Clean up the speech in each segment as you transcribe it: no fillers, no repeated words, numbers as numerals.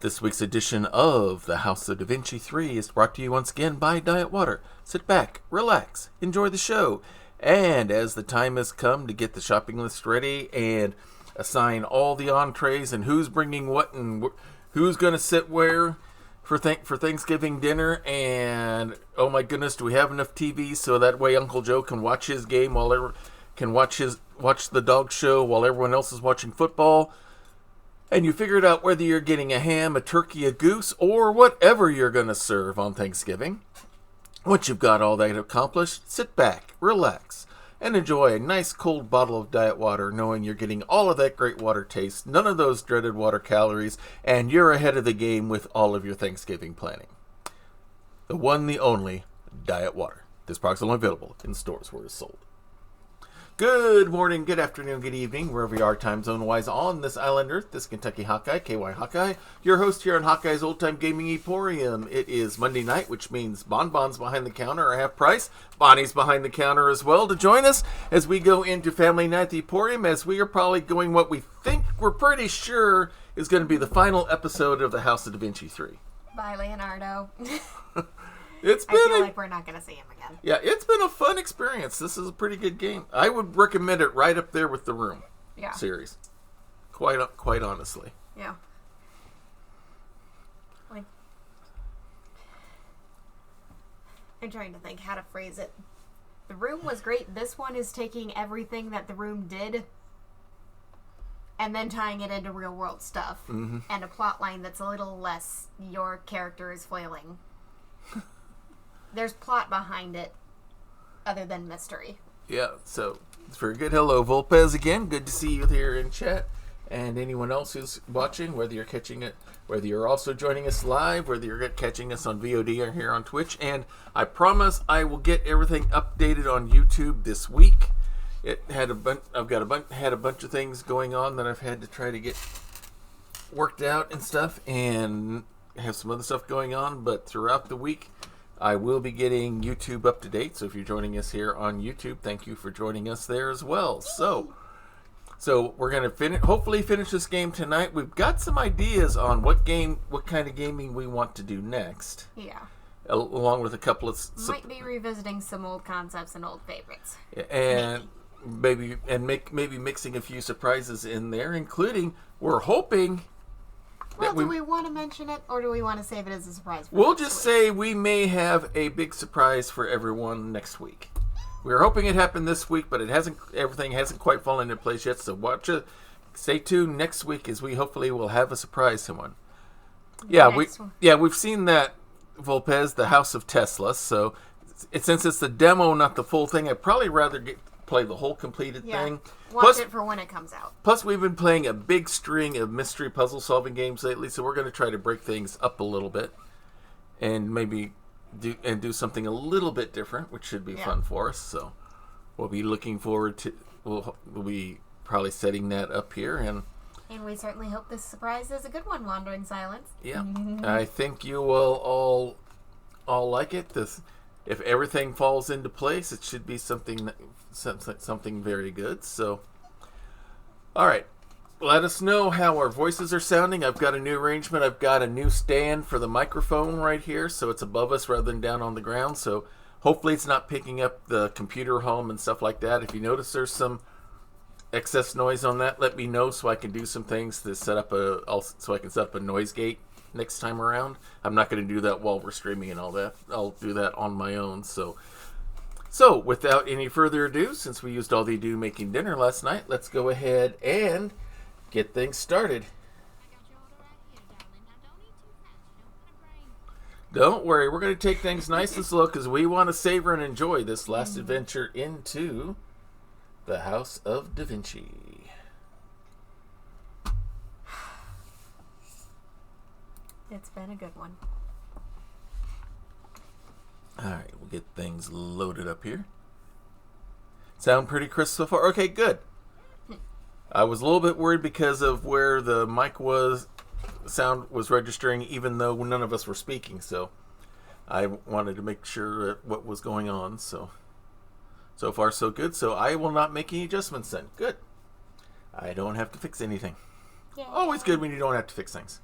This week's edition of The House of Da Vinci 3 is brought to you once again by Diet Water. Sit back, relax, enjoy the show. And as the time has come to get the shopping list ready and assign all the entrees and who's bringing what and who's going to sit where for Thanksgiving dinner, and oh my goodness, do we have enough TVs so that way Uncle Joe can watch his game watch the dog show while everyone else is watching football. And you figured out whether you're getting a ham, a turkey, a goose, or whatever you're going to serve on Thanksgiving. Once you've got all that accomplished, sit back, relax, and enjoy a nice cold bottle of Diet Water, knowing you're getting all of that great water taste, none of those dreaded water calories, and you're ahead of the game with all of your Thanksgiving planning. The one, the only, Diet Water. This product's only available in stores where it's sold. Good morning, good afternoon, good evening, wherever you are time zone-wise on this island Earth, this Kentucky Hawkeye, KY Hawkeye, your host here on Hawkeye's Old Time Gaming Emporium. It is Monday night, which means Bonbon's behind the counter are half price. Bonnie's behind the counter as well to join us as we go into Family Night at the Emporium, as we are probably going what we're pretty sure is going to be the final episode of The House of Da Vinci 3. Bye, Leonardo. I feel like we're not going to see him again. Yeah, it's been a fun experience. This is a pretty good game. I would recommend it right up there with the Room series. Quite honestly. Yeah. I'm trying to think how to phrase it. The Room was great. This one is taking everything that the Room did and then tying it into real world stuff. Mm-hmm. And a plot line that's a little less your character is flailing. There's plot behind it other than mystery. Yeah, so it's very good. Hello, Volpez again. Good to see you here in chat. And anyone else who's watching, whether you're catching it, whether you're also joining us live, whether you're catching us on VOD or here on Twitch. And I promise I will get everything updated on YouTube this week. I've had a bunch of things going on that I've had to try to get worked out and stuff, and have some other stuff going on, but throughout the week I will be getting YouTube up to date. So if you're joining us here on YouTube, thank you for joining us there as well. So we're going to hopefully finish this game tonight. We've got some ideas on what kind of gaming we want to do next. Yeah. Along with a couple of... Might be revisiting some old concepts and old favorites. And maybe mixing a few surprises in there, including, we're hoping... Well, do we want to mention it, or do we want to save it as a surprise? We'll just say we may have a big surprise for everyone next week. We were hoping it happened this week, but everything hasn't quite fallen into place yet. So stay tuned next week, as we hopefully will have a surprise someone. We've seen that Volpez, the House of Tesla. So since it's the demo, not the full thing, I'd probably rather play the whole completed thing. Watch it for when it comes out. Plus, we've been playing a big string of mystery puzzle solving games lately, so we're going to try to break things up a little bit and maybe do something a little bit different, which should be fun for us. So we'll be looking forward to we'll be probably setting that up here, and we certainly hope this surprise is a good one. Wandering Silence. Yeah, I think you will all like it. If everything falls into place, it should be something very good. So, all right, let us know how our voices are sounding. I've got a new arrangement. I've got a new stand for the microphone right here, so it's above us rather than down on the ground. So hopefully it's not picking up the computer hum and stuff like that. If you notice there's some excess noise on that, let me know so I can do some things to set up a noise gate next time around. I'm not going to do that while we're streaming and all that. I'll do that on my own. So without any further ado, since we used all the ado making dinner last night, let's go ahead and get things started. Don't worry, we're going to take things nice and slow because we want to savor and enjoy this last adventure into the House of Da Vinci. It's been a good one. Alright, we'll get things loaded up here. Sound pretty crisp so far? Okay, good. I was a little bit worried because of where the mic sound was registering, even though none of us were speaking, so I wanted to make sure what was going on. So far so good. So I will not make any adjustments then. Good. I don't have to fix anything. Yay. Always good when you don't have to fix things.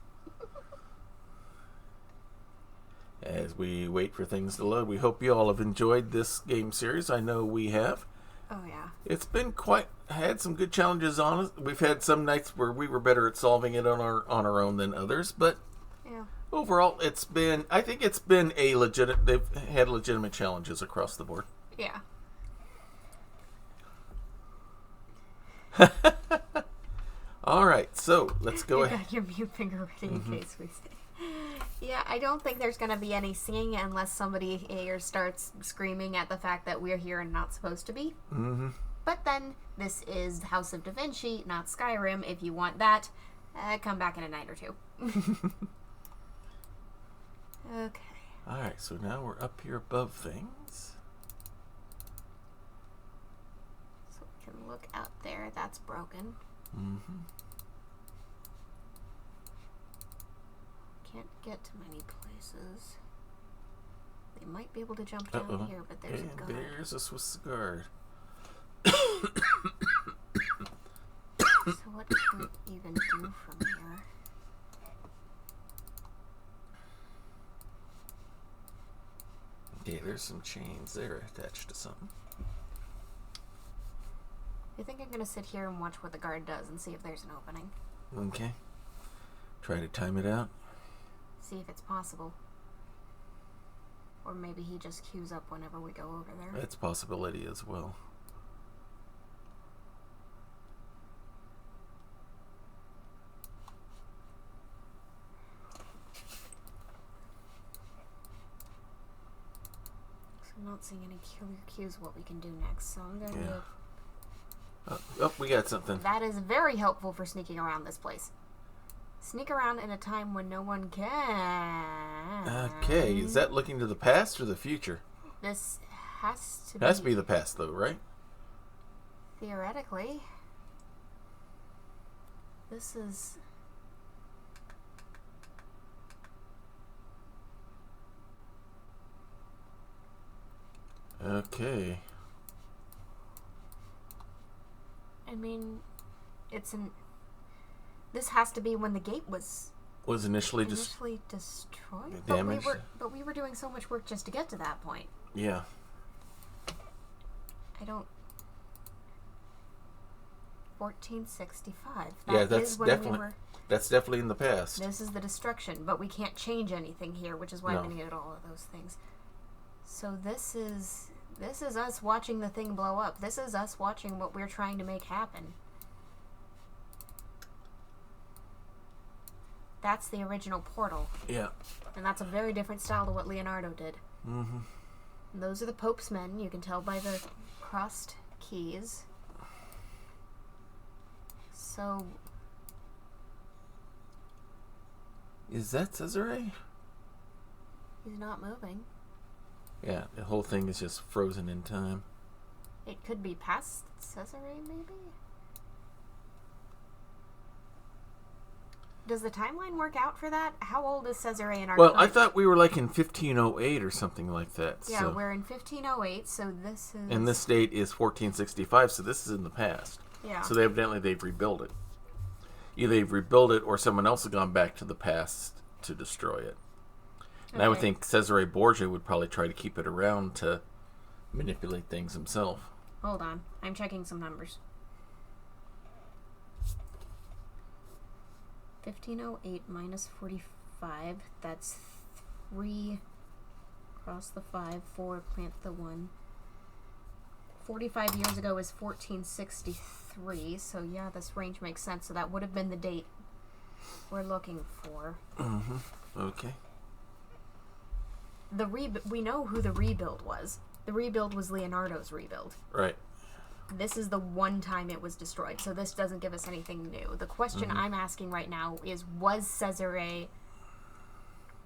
as we wait for things to load. We hope you all have enjoyed this game series. I know we have. Oh, yeah. It's been had some good challenges on it. We've had some nights where we were better at solving it on our own than others, but Yeah. overall, I think it's been they've had legitimate challenges across the board. Yeah. All right, so let's go You ahead. got your mute finger ready in case we say. Yeah, I don't think there's going to be any singing unless somebody here starts screaming at the fact that we're here and not supposed to be. Mm-hmm. But then, this is House of Da Vinci, not Skyrim. If you want that, come back in a night or two. Okay. All right, so now we're up here above things. So we can look out there. That's broken. Mm-hmm. Can't get to many places. They might be able to jump down here, but there's a guard. There's a Swiss guard. So what can we even do from here? Okay, there's some chains there attached to something. I think I'm gonna sit here and watch what the guard does and see if there's an opening. Okay. Try to time it out. See if it's possible. Or maybe he just queues up whenever we go over there. That's a possibility as well. So I'm not seeing any clear cues what we can do next, so I'm gonna Yeah. Oh, we got something. That is very helpful for sneaking around this place. Sneak around in a time when no one can. Okay, is that looking to the past or the future? This has to It be. has to be the past, though, right? Theoretically. This is. Okay. I mean, this has to be when the gate was Initially destroyed. damaged. But we were doing so much work just to get to that point. Yeah. I don't. 1465. Yeah, That that's is when definitely- we were. That's definitely in the past. This is the destruction, but we can't change anything here, which is why No. I'm going to get all of those things. So this is us watching the thing blow up. This is us watching what we're trying to make happen. That's the original portal, Yeah. and that's a very different style to what Leonardo did. Mm-hmm. And those are the Pope's men. You can tell by the crossed keys. So Is that Cesare? he's not moving. Yeah, the whole thing is just frozen in time. It could be past Cesare, maybe? Does the timeline work out for that? How old is Cesare in our Well, I current- thought we were like in 1508 or something like that. Yeah, so. we're in 1508, so this is... And this date is 1465, so this is in the past. Yeah. So evidently they've rebuilt it. Either they've rebuilt it or someone else has gone back to the past to destroy it. And I would Okay. think Cesare Borgia would probably try to keep it around to manipulate things himself. Hold on. I'm checking some numbers. 1508 minus 45. That's 3. Cross the 5. 4. Plant the 1. 45 years ago is 1463. So yeah, this range makes sense. So that would have been the date we're looking for. Mm-hmm. Okay. We know who the rebuild was. The rebuild was Leonardo's rebuild. Right. This is the one time it was destroyed, so this doesn't give us anything new. The question I'm asking right now is, was Cesare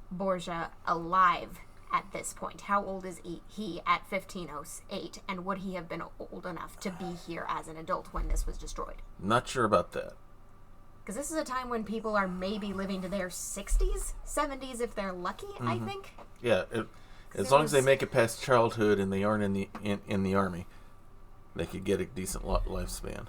Borgia alive at this point? How old is he at 1508, and would he have been old enough to be here as an adult when this was destroyed? Not sure about that. Because this is a time when people are maybe living to their 60s, 70s if they're lucky, I think. Yeah, as long as they make it past childhood and they aren't in the army, they could get a decent lifespan.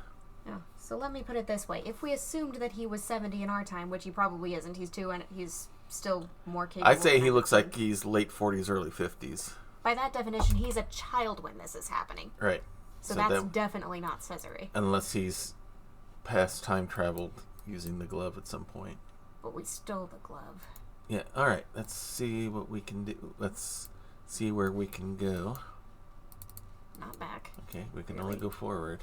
Yeah. So let me put it this way: if we assumed that he was 70 in our time, which he probably isn't, he's still more capable. I'd say than he ever looks been. like he's late 40s, early 50s. By that definition, he's a child when this is happening. Right. So that's definitely not scissory. Unless he's past time traveled using the glove at some point. But we stole the glove. Yeah, alright. Let's see what we can do. Let's see where we can go. Not back. Okay, we can Really? only go forward.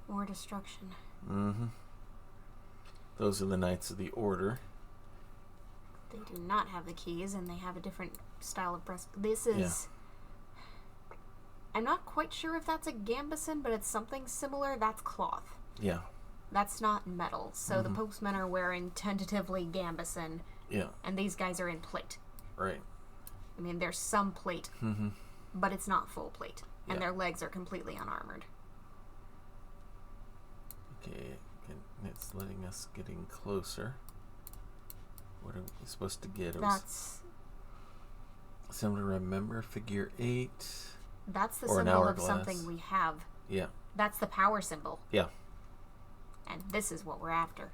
More destruction. Mm-hmm. Those are the Knights of the Order. They do not have the keys, and they have a different style of breast. This is... Yeah. I'm not quite sure if that's a gambeson, but it's something similar. That's cloth. Yeah. That's not metal. So the postmen are wearing tentatively gambeson, Yeah. and these guys are in plate. Right. I mean, there's some plate, but it's not full plate, and Yeah. their legs are completely unarmored. Okay, it's letting us getting closer. What are we supposed to get? That's Something to remember, figure 8. that's the Or an symbol of hourglass. something we have. Yeah. That's the power symbol, Yeah. and this is what we're after.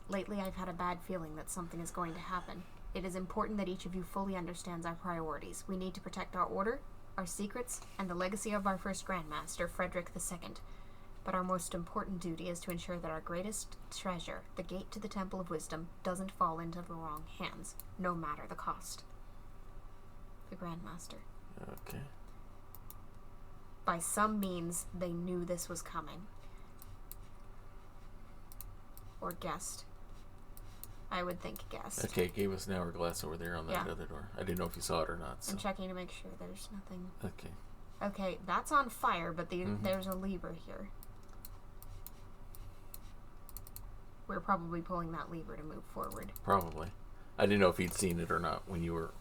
Lately, I've had a bad feeling that something is going to happen. It is important that each of you fully understands our priorities. We need to protect our order, our secrets, and the legacy of our first Grandmaster, Frederick II. But our most important duty is to ensure that our greatest treasure, the gate to the Temple of Wisdom, doesn't fall into the wrong hands, no matter the cost. The Grandmaster. Okay. By some means, they knew this was coming. Or guessed. I would think guessed. Okay, gave us an hourglass over there on that other door. I didn't know if you saw it or not. So. I'm checking to make sure there's nothing. Okay. Okay, that's on fire, but there's a lever here. We're probably pulling that lever to move forward. Probably. I didn't know if he'd seen it or not when you were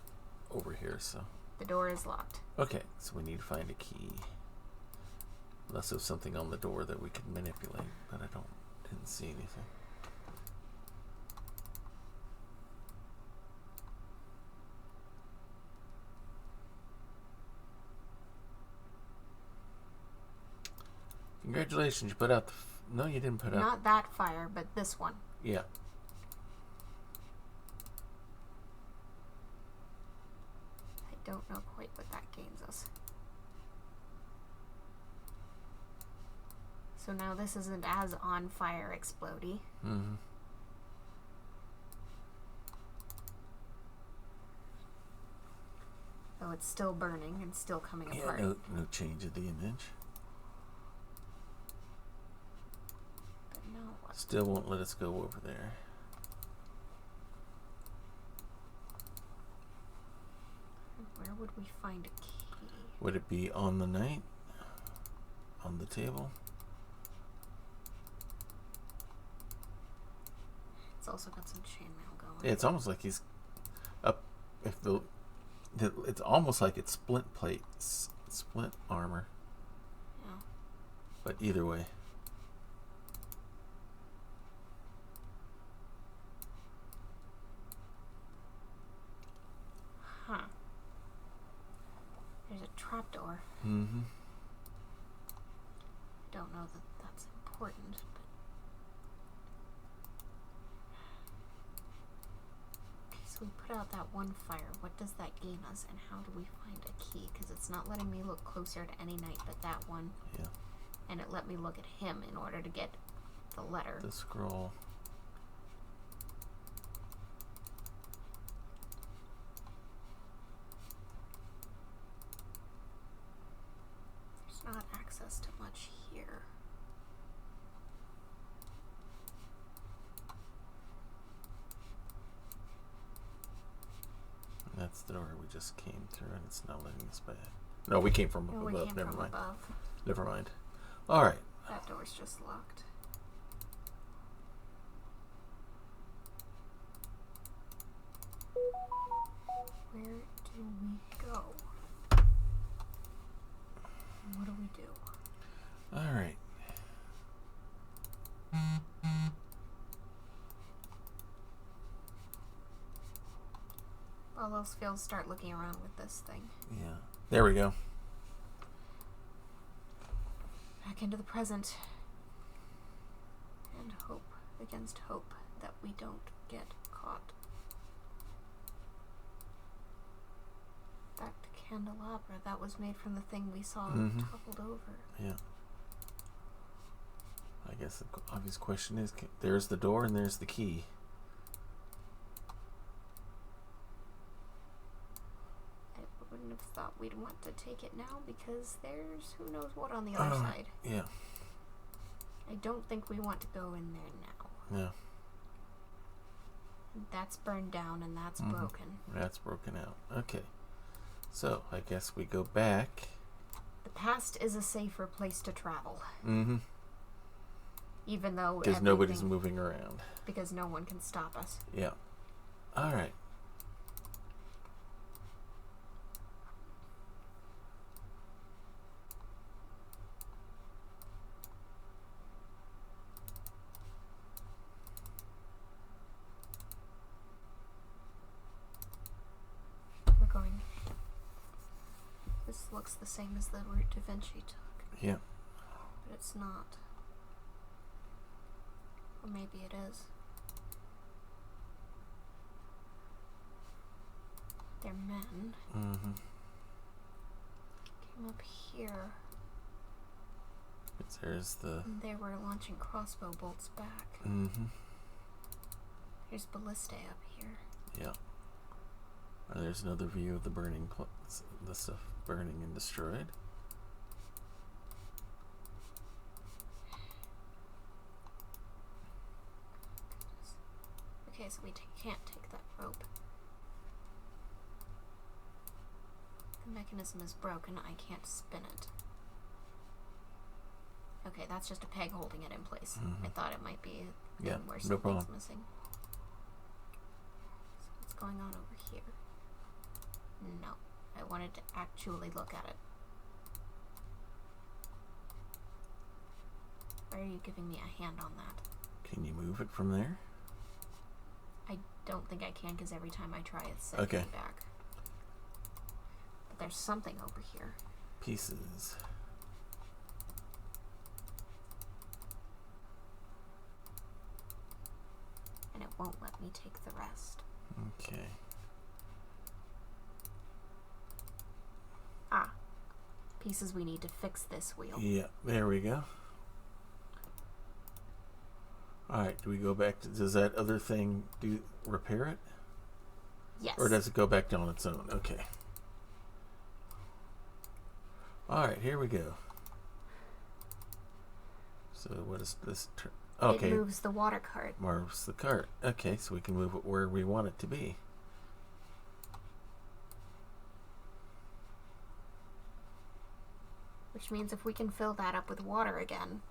over here, so. The door is locked. Okay, so we need to find a key. Unless there's something on the door that we can manipulate, but I didn't see anything. Congratulations, you put out the... No, you didn't put out... Not that fire, but this one. Yeah. I don't know quite what that gains us. So now this isn't as on fire explodey. Mm-hmm. Though it's still burning and still coming apart. No change of the image. But no. Still won't let us go over there. Where would we find a key? Would it be on the knight? On the table? It's also got some chainmail going. Yeah, it's almost like he's up. If it's almost like it's splint plate, splint armor. Yeah. But either way. Huh. There's a trapdoor. Mm-hmm. Don't know that that's important, but... Okay, so we put out that one fire. What does that gain us, and how do we find a key? Because it's not letting me look closer to any knight but that one. Yeah. And it let me look at him in order to get the letter. The scroll. There's not access to much here. That's the door we just came through, and it's not letting us back. No, we came from No, above. we came Never from mind. above. Never mind. All right. That door's just locked. Where do we go? What do we do? All right. Follow else feels start looking around with this thing. Yeah. There we go. Back into the present. And hope against hope that we don't get caught. Back to candelabra. That was made from the thing we saw toppled over. Yeah. I guess the obvious question is, there's the door and there's the key. I wouldn't have thought we'd want to take it now because there's who knows what on the other side. Yeah. I don't think we want to go in there now. Yeah. That's burned down and that's broken. That's broken out. Okay. So, I guess we go back. The past is a safer place to travel. Mm-hmm. Even though because nobody's moving around. Because no one can stop us. Yeah. All right. We're going. This looks the same as the route Da Vinci took. Yeah. But it's not. Or maybe it is. They're men. Mm-hmm. Came up here. There's the... And they were launching crossbow bolts back. Mm-hmm. Here's ballistae up here. Yeah. And there's another view of the burning... the stuff burning and destroyed. Okay, so we can't take that rope. The mechanism is broken. I can't spin it. Okay, that's just a peg holding it in place. I thought it might be a thing where something's missing. So what's going on over here? No. I wanted to actually look at it. Why are you giving me a hand on that? Can you move it from there? I don't think I can because every time I try it's setting me back. But there's something over here. Pieces. And it won't let me take the rest. Okay. Ah. Pieces we need to fix this wheel. Yeah, there we go. Alright, do we go back to... Does that other thing repair it? Yes. Or does it go back on its own? Okay. Alright, here we go. So what is this? Okay. It moves the water cart. Moves the cart. Okay, so we can move it where we want it to be. Which means if we can fill that up with water again...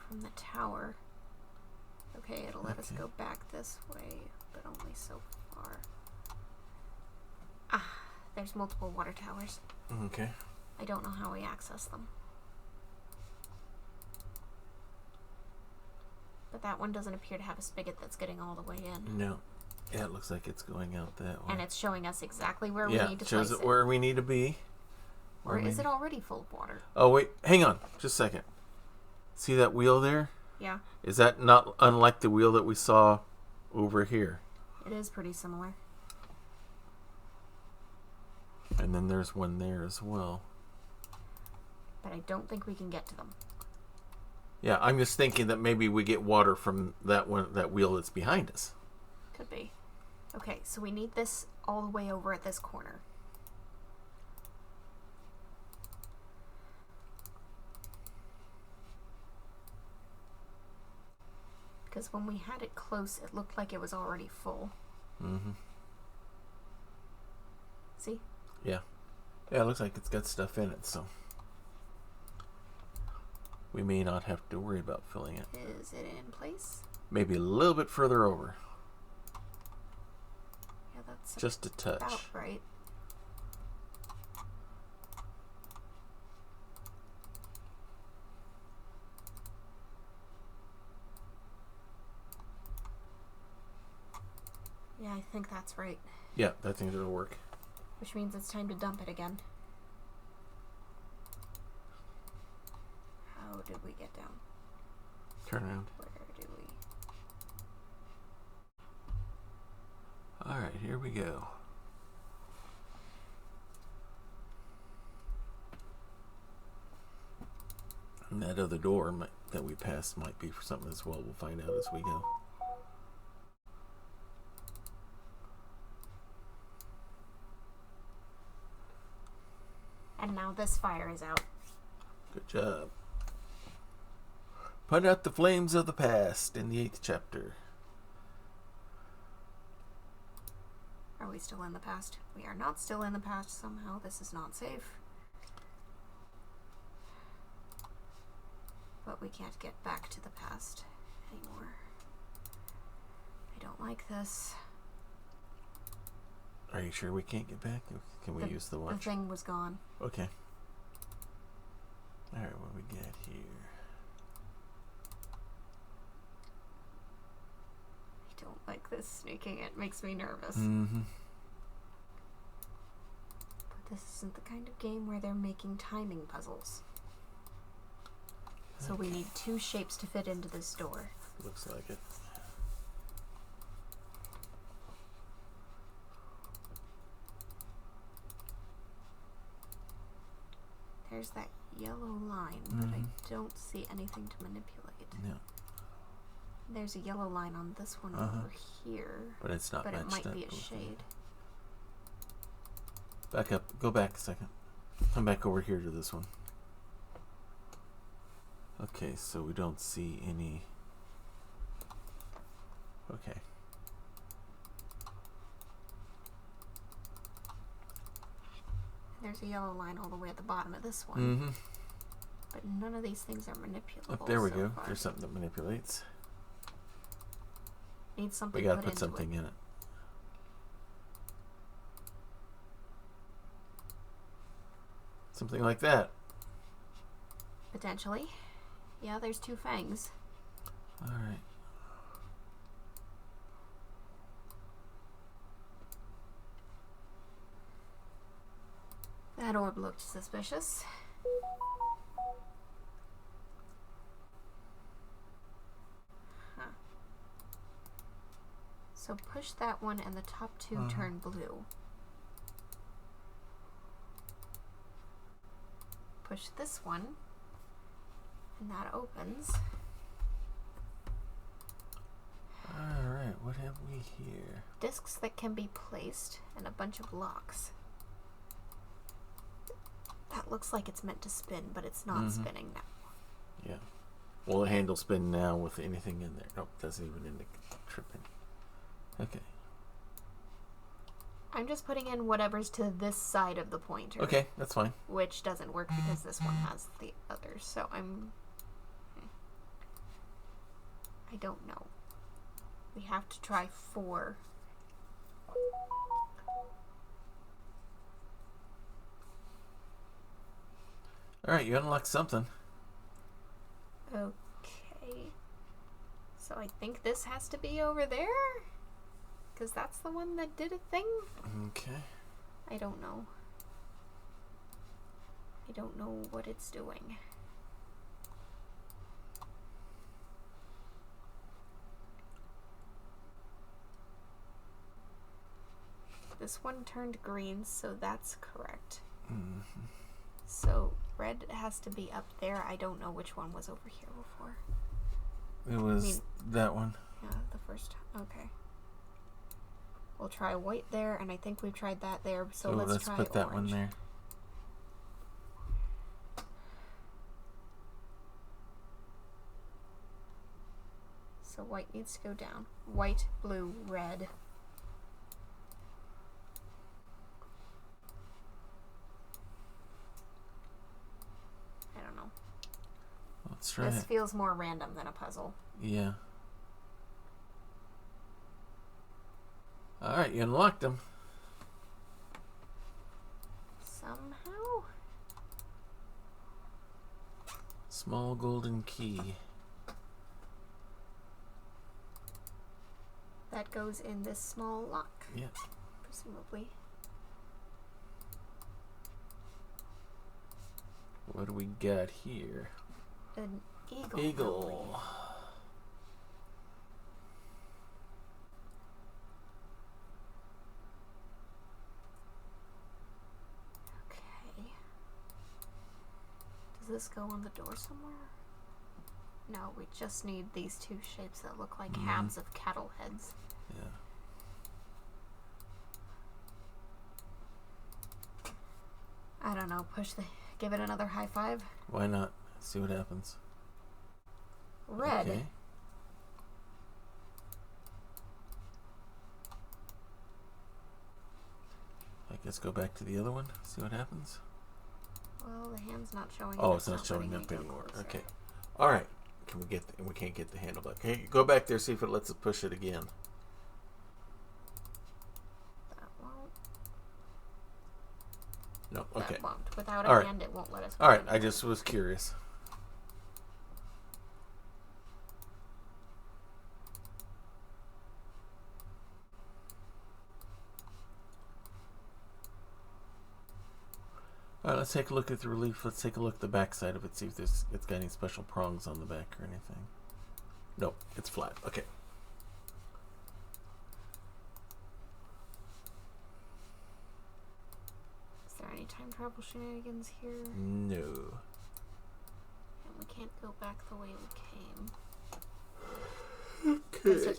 from the tower. Okay, it'll let us go back this way, but only so far. Ah, there's multiple water towers. Okay. I don't know how we access them. But that one doesn't appear to have a spigot that's getting all the way in. No. Yeah, it looks like it's going out that way. And it's showing us exactly where we need to place it. Yeah, shows it where we need to be. Or is it already full of water? Oh, wait. Hang on. Just a second. See that wheel there? Yeah. Is that not unlike the wheel that we saw over here? It is pretty similar. And then there's one there as well. But I don't think we can get to them. Yeah, I'm just thinking that maybe we get water from that wheel that's behind us. Could be. Okay, so we need this all the way over at this corner. Because when we had it close, it looked like it was already full. Mm-hmm. See? Yeah. Yeah, it looks like it's got stuff in it, so we may not have to worry about filling it. Is it in place? Maybe a little bit further over. Yeah, that's just a touch. About right. Yeah, I think that's right. Yeah, I think it'll work. Which means it's time to dump it again. How did we get down? Turn around. Where do we... Alright, here we go. And that other door that we passed might be for something as well. We'll find out as we go. And now this fire is out. Good job. Put out the flames of the past in the 8th chapter. Are we still in the past? We are not still in the past somehow. This is not safe. But we can't get back to the past anymore. I don't like this. Are you sure we can't get back? Can we use the watch? The thing was gone. Okay. Alright, what we got here? I don't like this sneaking. It makes me nervous. Mm-hmm. But this isn't the kind of game where they're making timing puzzles. So we need 2 shapes to fit into this door. Looks like it. There's that yellow line, but I don't see anything to manipulate. No. There's a yellow line on this one over here. But it's not matched up. But it might be a shade. Back up. Go back a second. Come back over here to this one. Okay, so we don't see any... Okay. There's a yellow line all the way at the bottom of this one. Mm-hmm. But none of these things are manipulable. Oh, there we so go. far. There's something that manipulates. Needs something We gotta put put something in it. Something like that. Potentially. Yeah, there's 2 fangs. Alright. That orb looked suspicious. Huh. So push that one and the top 2 turn blue. Push this one and that opens. Alright, what have we here? Discs that can be placed and a bunch of locks. That looks like it's meant to spin, but it's not spinning now. Yeah. Well, the handle spin now with anything in there. Nope, doesn't even indicate tripping. Okay. I'm just putting in whatever's to this side of the pointer. Okay, that's fine. Which doesn't work because this one has the others. So I don't know. We have to try 4. Alright, you unlocked something. Okay. So I think this has to be over there? Because that's the one that did a thing? Okay. I don't know. I don't know what it's doing. This one turned green, so that's correct. So red has to be up there. I don't know which one was over here before. It was that one. Yeah, the first. Okay. We'll try white there, and I think we've tried that there. So let's try put that orange. one there. So white needs to go down. White, blue, red. I don't know. Let's try This it. feels more random than a puzzle. Yeah. Alright, you unlocked them. Somehow? Small golden key. that goes in this small lock. Yeah. Presumably. What do we got here? An eagle. Eagle. Okay. Does this go on the door somewhere? No, we just need these two shapes that look like halves of cattle heads. Yeah. I don't know. Give it another high five. Why not? See what happens. Red. Okay. I guess go back to the other one. See what happens. Well, the hand's not showing. Oh, it's not showing up anymore. Okay. All right. Can we get? We can't get the handle back. Okay, go back there. See if it lets us push it again. That won't. No. Okay. That won't. Without All a right. hand, it won't let us. All right. I just was curious. All right, let's take a look at the relief. Let's take a look at the back side of it, see if it's got any special prongs on the back or anything. Nope, it's flat. Okay. Is there any time travel shenanigans here? No. And we can't go back the way we came. Okay.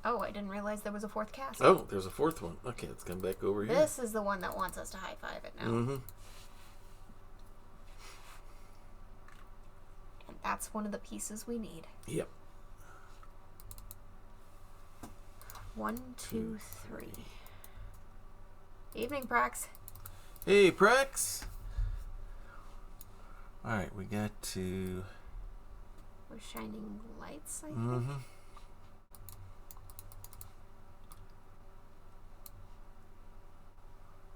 Oh, I didn't realize there was a fourth cast. Oh, there's a fourth one. Okay, let's come back over here. This is the one that wants us to high five it now. Mm-hmm. And that's one of the pieces we need. Yep. 1, 2, 3. Evening, Prax. Hey, Prax. All right, we got to. We're shining lights, I think. Mm-hmm.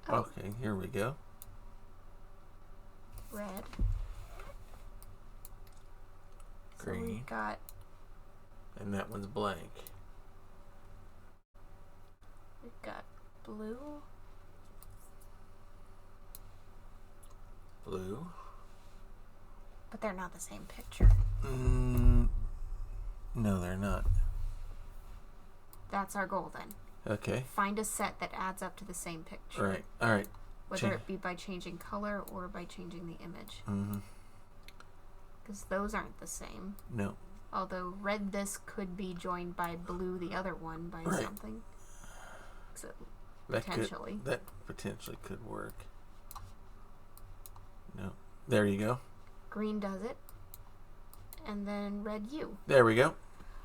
Oh. Okay, here we go. Red. So Green. we got And that one's blank. we've got blue. Blue. But they're not the same picture. No, they're not. That's our goal then. Okay. Find a set that adds up to the same picture. Right. All right. Whether it be by changing color or by changing the image. Mm-hmm. Because those aren't the same. No. Although red this could be joined by blue the other one by Right. something. So, That potentially. that potentially could work. No. There you go. Green does it. And then red you. There we go.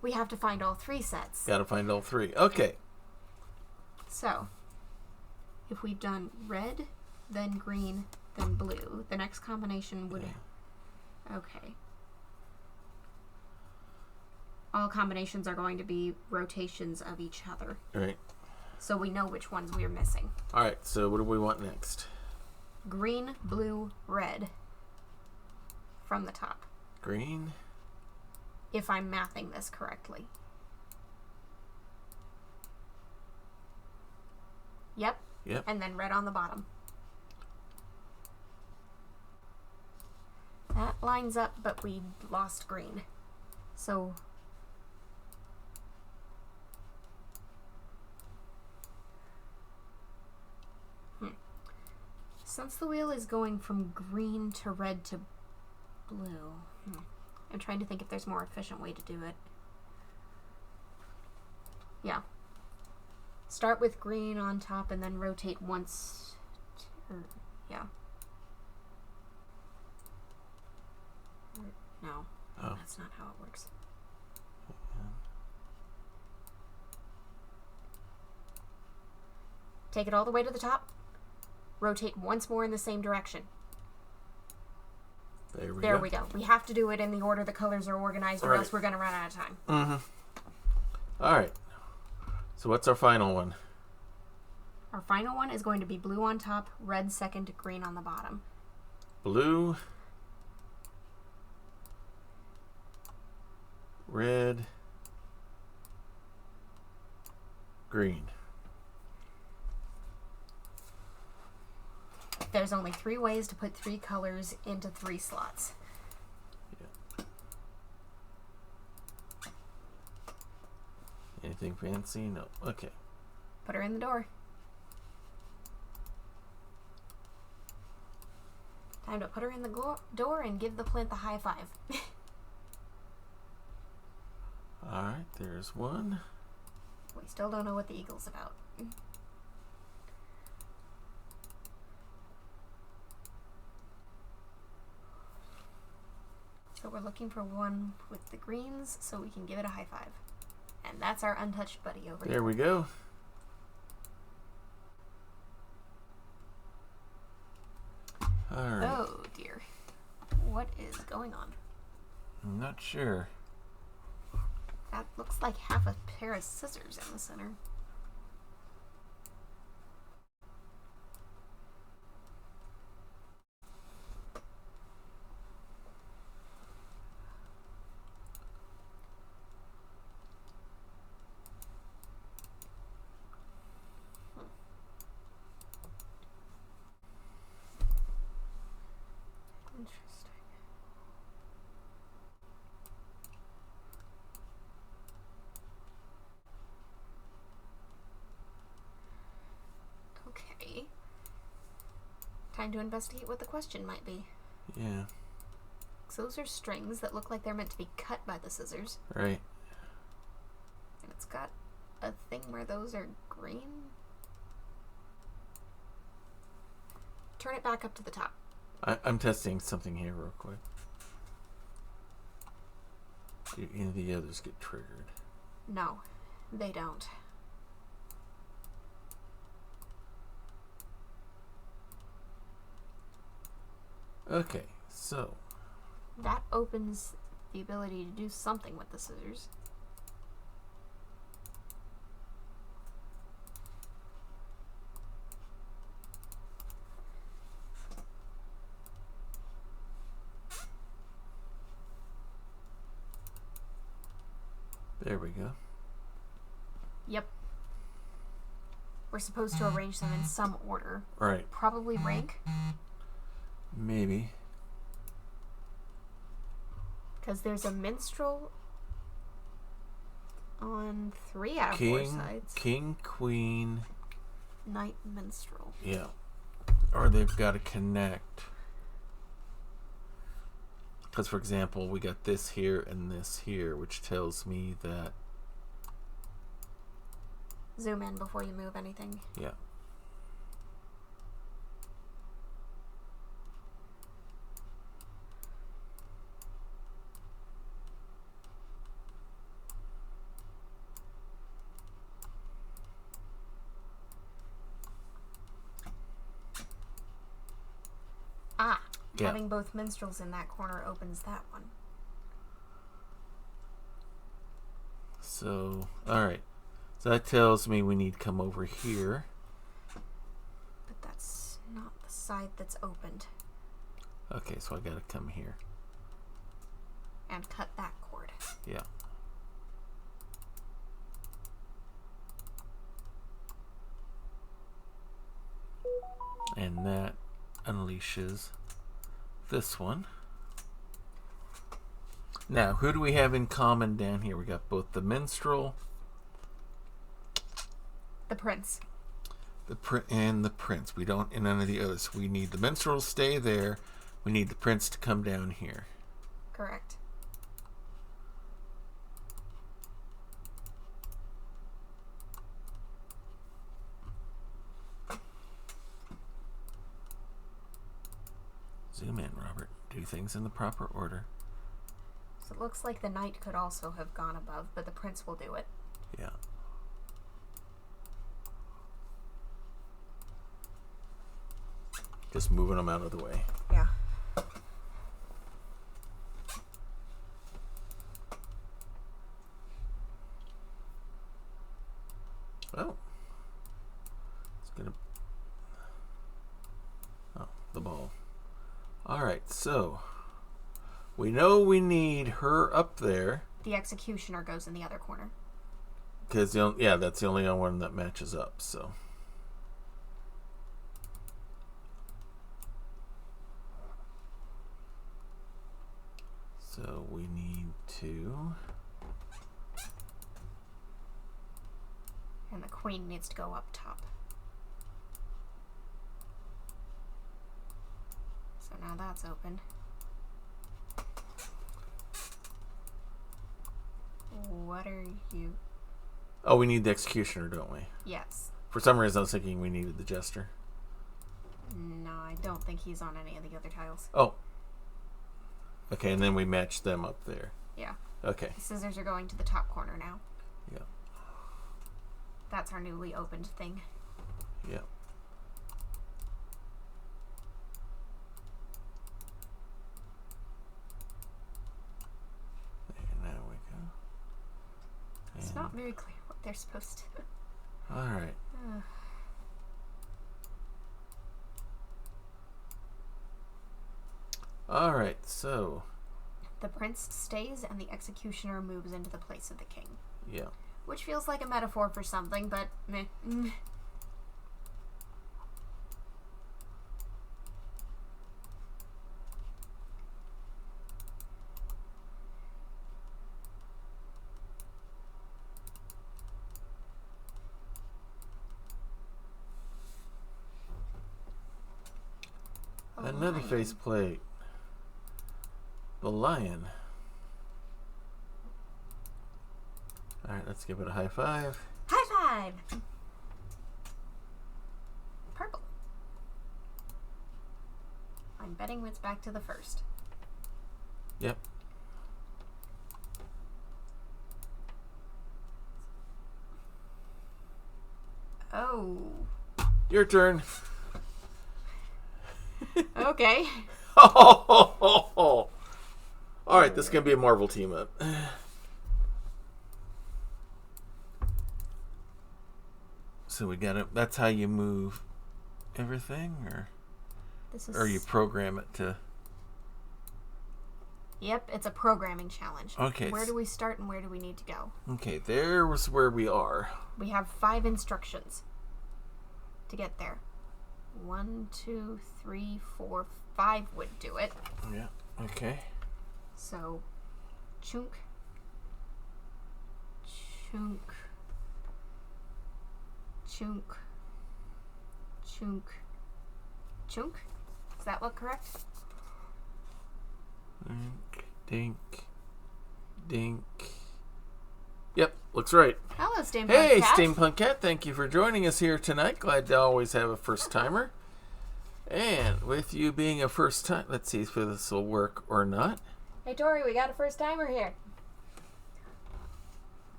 We have to find all three sets. Got to find all three. Okay. So, if we've done red, then green, then blue, the next combination would... Okay. All combinations are going to be rotations of each other. Right. So we know which ones we're missing. All right. So what do we want next? Green, blue, red. From the top. Green. If I'm mathing this correctly. Yep. Yep. And then red on the bottom. That lines up, but we lost green. So... Since the wheel is going from green to red to blue, I'm trying to think if there's a more efficient way to do it. Yeah. Start with green on top and then rotate once. Yeah. No, that's not how it works. Take it all the way to the top. Rotate once more in the same direction. There we go. We have to do it in the order the colors are organized, or else we're going to run out of time. Mm-hmm. All right. So what's our final one? Our final one is going to be blue on top, red second, green on the bottom. Blue. Red. Green. There's only 3 ways to put 3 colors into 3 slots. Yeah. Anything fancy? No. Okay. Put her in the door. Time to put her in the door and give the plinth a high five. Alright, there's one. We still don't know what the eagle's about. So we're looking for one with the greens so we can give it a high five. And that's our untouched buddy over here. There we go. Alright. Oh dear. What is going on? I'm not sure. That looks like half a pair of scissors in the center. Interesting. Okay. Time to investigate what the question might be. Yeah. So those are strings that look like they're meant to be cut by the scissors. Right. And it's got a thing where those are green. Turn it back up to the top. I'm testing something here real quick. Do any of the others get triggered? No, they don't. Okay, so That opens the ability to do something with the scissors. there we go. Yep. We're supposed to arrange them in some order. Right. Probably rank, Maybe. because there's a minstrel on 3 out of 4 sides. King, queen. Knight minstrel. Yeah. Or they've got to connect. Because, for example, we got this here and this here, which tells me that, Zoom in before you move anything. yeah. Ah, Yeah. having both minstrels in that corner opens that one. So, alright. So that tells me we need to come over here. But that's not the side that's opened. Okay, so I got to come here. And cut that cord. Yeah. And that unleashes this one. Now, who do we have in common down here? We got both the minstrel, The prince. and the prince. We don't, and none of the others. We need the minstrel to stay there. We need the prince to come down here. Correct. Zoom in, Robert. Do things in the proper order. So it looks like the knight could also have gone above, but the prince will do it. Yeah. Just moving them out of the way. Yeah. Oh. It's gonna... Oh, the ball. Alright, so... We know we need her up there. The executioner goes in the other corner. Because, yeah, that's the only one that matches up, so. So we need to... And the queen needs to go up top. So now that's open. What are you... Oh, we need the executioner, don't we? Yes. For some reason, I was thinking we needed the jester. No, I don't think he's on any of the other tiles. Oh. Okay, and then we match them up there. Yeah. Okay. The scissors are going to the top corner now. Yeah. That's our newly opened thing. Yeah. There, now we go. It's not very clear what they're supposed to. All right. All right, so... The prince stays and the executioner moves into the place of the king. Yeah. Which feels like a metaphor for something, but meh. Another faceplate. The lion. Alright, let's give it a high five. High five! Purple. I'm betting it's back to the first. Yep. Oh. Your turn. Okay. All right, this is going to be a Marvel team up. So we got it. That's how you move everything, or you program it to. Yep, it's a programming challenge. Okay. Where do we start and where do we need to go? Okay, there was where we are. We have 5 instructions to get there. 1, 2, 3, 4, 5 would do it. Yeah. Okay. So, chunk, chunk, chunk, chunk, chunk. Does that look correct? Dink, dink, dink. Yep, looks right. Hello, Steampunk Hey, Cat. Steampunk Cat, thank you for joining us here tonight. Glad to always have a first timer. And with you being a first time, let's see if this will work or not. Hey, Tori, we got a first timer here.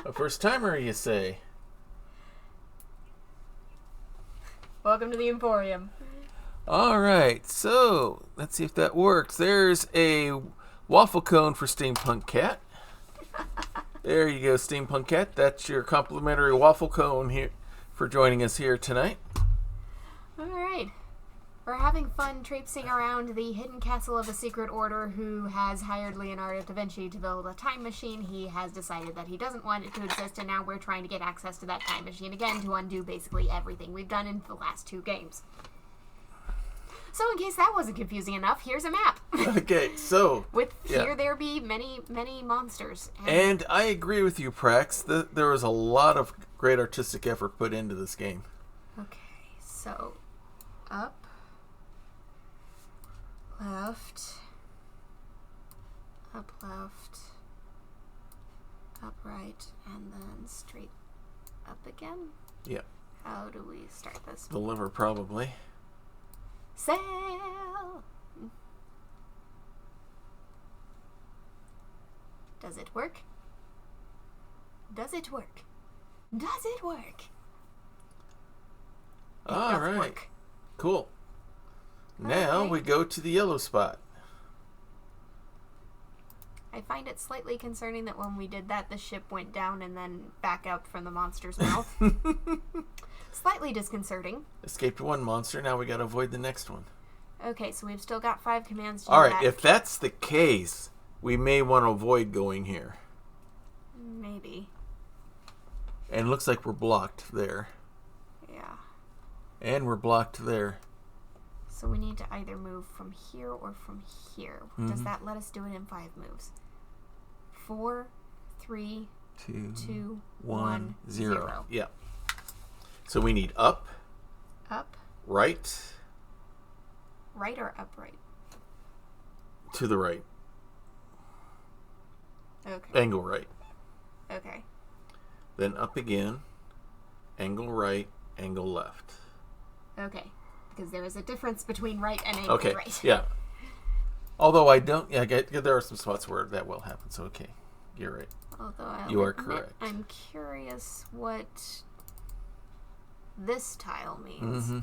A first timer, you say? Welcome to the Emporium. All right, so let's see if that works. There's a waffle cone for Steampunk Cat. There you go, Steampunk Cat. That's your complimentary waffle cone here for joining us here tonight. All right. We're having fun traipsing around the hidden castle of a secret order who has hired Leonardo da Vinci to build a time machine. He has decided that he doesn't want it to exist, and now we're trying to get access to that time machine again to undo basically everything we've done in the last 2 games. So in case that wasn't confusing enough, here's a map. Okay, so... Here there be many, many monsters. And I agree with you, Prax. There was a lot of great artistic effort put into this game. Okay, so... Up. Left. Up left. Up right. And then straight up again? Yeah. How do we start this? The liver, probably. Sail! Does it work? Does it work? Does it work? All right. Work. Cool. Now we go to the yellow spot. I find it slightly concerning that when we did that, the ship went down and then back up from the monster's mouth. Slightly disconcerting. Escaped one monster, now we gotta avoid the next one. Okay, so we've still got 5 commands to do Alright, that. if that's the case, we may want to avoid going here. Maybe. And it looks like we're blocked there. Yeah. And we're blocked there. So we need to either move from here or from here. Does that let us do it in 5 moves? 4, 3, 2, 1, 0. Yeah. So we need up. Up. Right. Right or upright? To the right. Okay. Angle right. Okay. Then up again. Angle right. Angle left. Okay. Because there is a difference between right and angle Okay. right. Yeah. Although I don't. Yeah, there are some spots where that will happen. So okay, you're right. Although You are admit, correct. I'm curious what this tile means. Mm-hmm.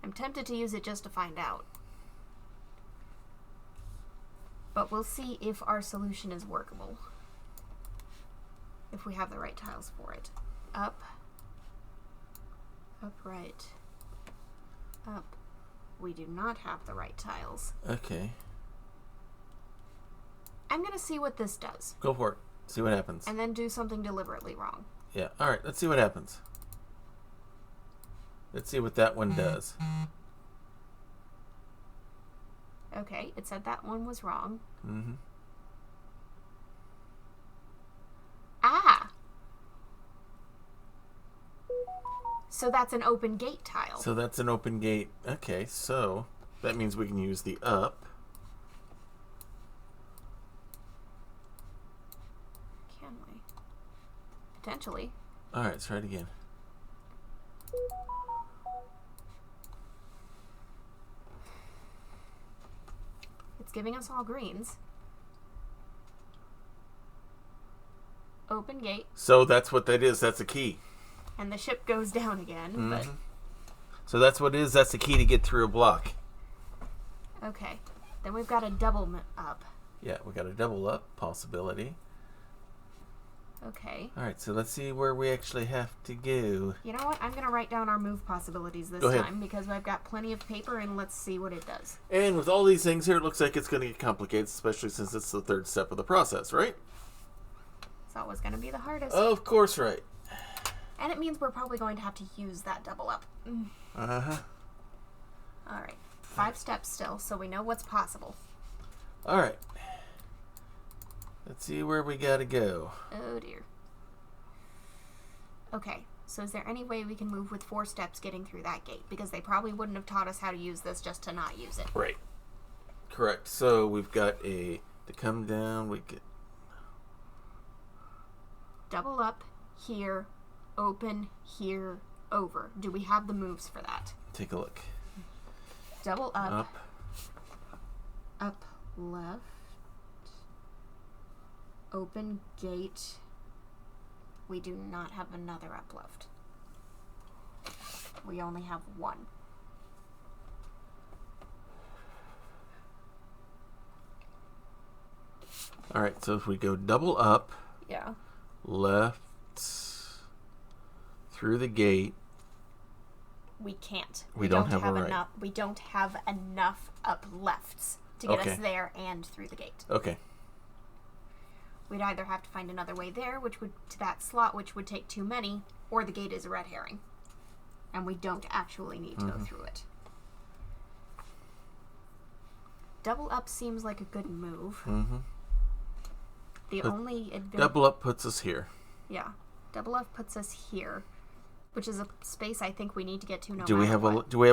I'm tempted to use it just to find out. But we'll see if our solution is workable. If we have the right tiles for it. Up. Upright. Up. We do not have the right tiles. Okay. I'm going to see what this does. Go for it. See what happens. And then do something deliberately wrong. Yeah. All right. Let's see what happens. Let's see what that one does. Okay, it said that one was wrong. Mm-hmm. Ah! So that's an open gate tile. So that's an open gate. Okay, so that means we can use the up. Can we? Potentially. All right, let's try it again. It's giving us all greens. Open gate. So that's what that is. That's a key. And the ship goes down again. Mm-hmm. But So that's what it is. That's the key to get through a block. okay. Then we've got a double up. Yeah, we got a double up possibility. Okay. All right, so let's see where we actually have to go. You know what? I'm going to write down our move possibilities this Go ahead. time because I've got plenty of paper and let's see what it does. And with all these things here, it looks like it's going to get complicated, especially since it's the third step of the process, right? It's always going to be the hardest. Of course, right. And it means we're probably going to have to use that double up. Uh-huh. All right. 5 steps still, so we know what's possible. All right. Let's see where we got to go. Oh, dear. Okay, so is there any way we can move with 4 steps getting through that gate? Because they probably wouldn't have taught us how to use this just to not use it. Right. Correct. So we've got to come down. We get Double up, here, open, here, over. Do we have the moves for that? take a look. Double up, Up. left, open gate. We do not have another up left. We only have 1. All right. So if we go double up, Yeah. left, through the gate. We can't. We don't have a right. enough. We don't have enough up lefts to get Okay. us there and through the gate. Okay. We'd either have to find another way there, which would to that slot, which would take too many, or the gate is a red herring, and we don't actually need to go through it. Double up seems like a good move. Mm-hmm. The But only advantage, Double up puts us here. yeah, double up puts us here, which is a space I think we need to get to. Do we have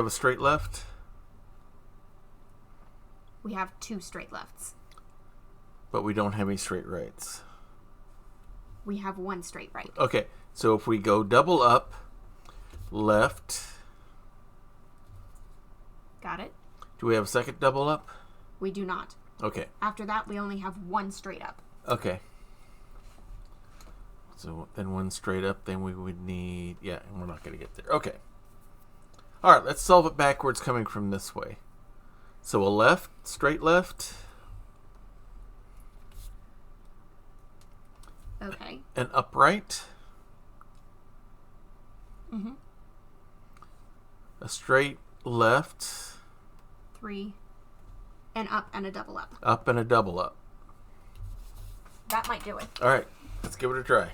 a straight left? We have 2 straight lefts. But we don't have any straight rights. We have 1 straight right. Okay, so if we go double up, left, Got it? do we have a second double up? We do not. Okay, After that, we only have 1 straight up. okay. So then 1 straight up, then we would need, yeah, and we're not going to get there. Okay. All right, let's solve it backwards coming from this way. So a left, straight left, Okay. an upright, Mm-hmm. a straight left, 3, and up and a double up. up, and a double up. That might do it. All right, let's give it a try.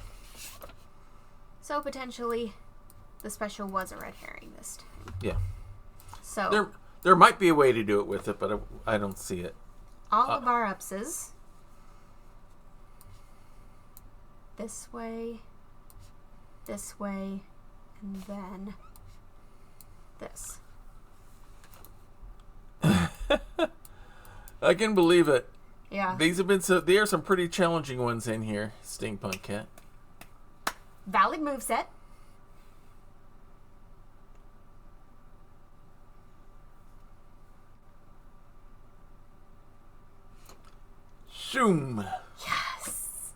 So potentially, the special was a red herring this time. Yeah. So there might be a way to do it with it, but I don't see it. all of our upses. This way, and then this. I can believe it. Yeah. These have been there are some pretty challenging ones in here, Steampunk Cat. Valid moveset. Shoom. Yes.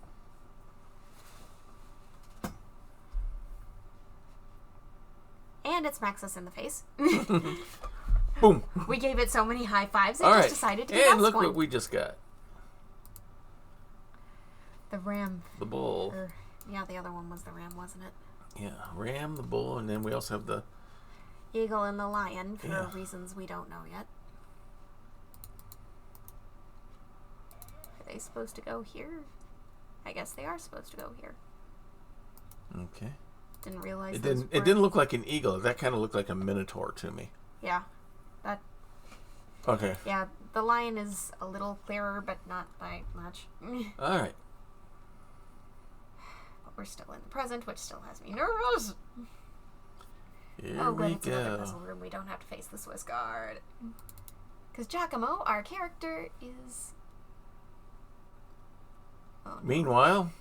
And it smacks us in the face. Boom. We gave it so many high fives, it All just right. decided to give And us look one. what we just got. The ram. The bull. Yeah, the other one was the ram, wasn't it? Yeah, ram, the bull, and then we also have the Eagle and the lion for reasons we don't know yet. Are they supposed to go here? I guess they are supposed to go here. Okay. Didn't realize It didn't look like an eagle. That kind of looked like a minotaur to me. Yeah. That. Okay. Yeah, the lion is a little clearer, but not by much. All right. But we're still in the present, which still has me nervous. Here Good, we it's another go. puzzle room. We don't have to face the Swiss Guard. Because Giacomo, our character, is... Oh, no. Meanwhile,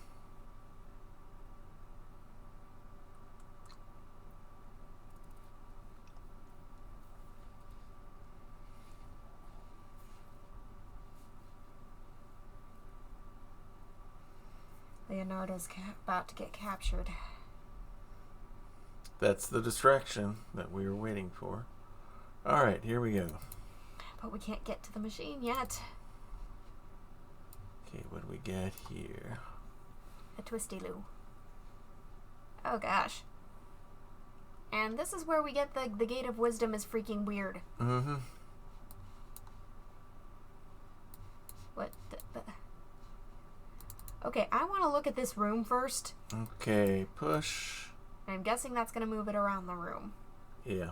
Leonardo's about to get captured. that's the distraction that we were waiting for. All right, here we go. But we can't get to the machine yet. Okay, what do we got here? A twisty-loo. Oh gosh. And this is where we get the Gate of Wisdom is freaking weird. Mm-hmm. What the... Okay, I want to look at this room first. Okay, push. I'm guessing that's going to move it around the room. Yeah.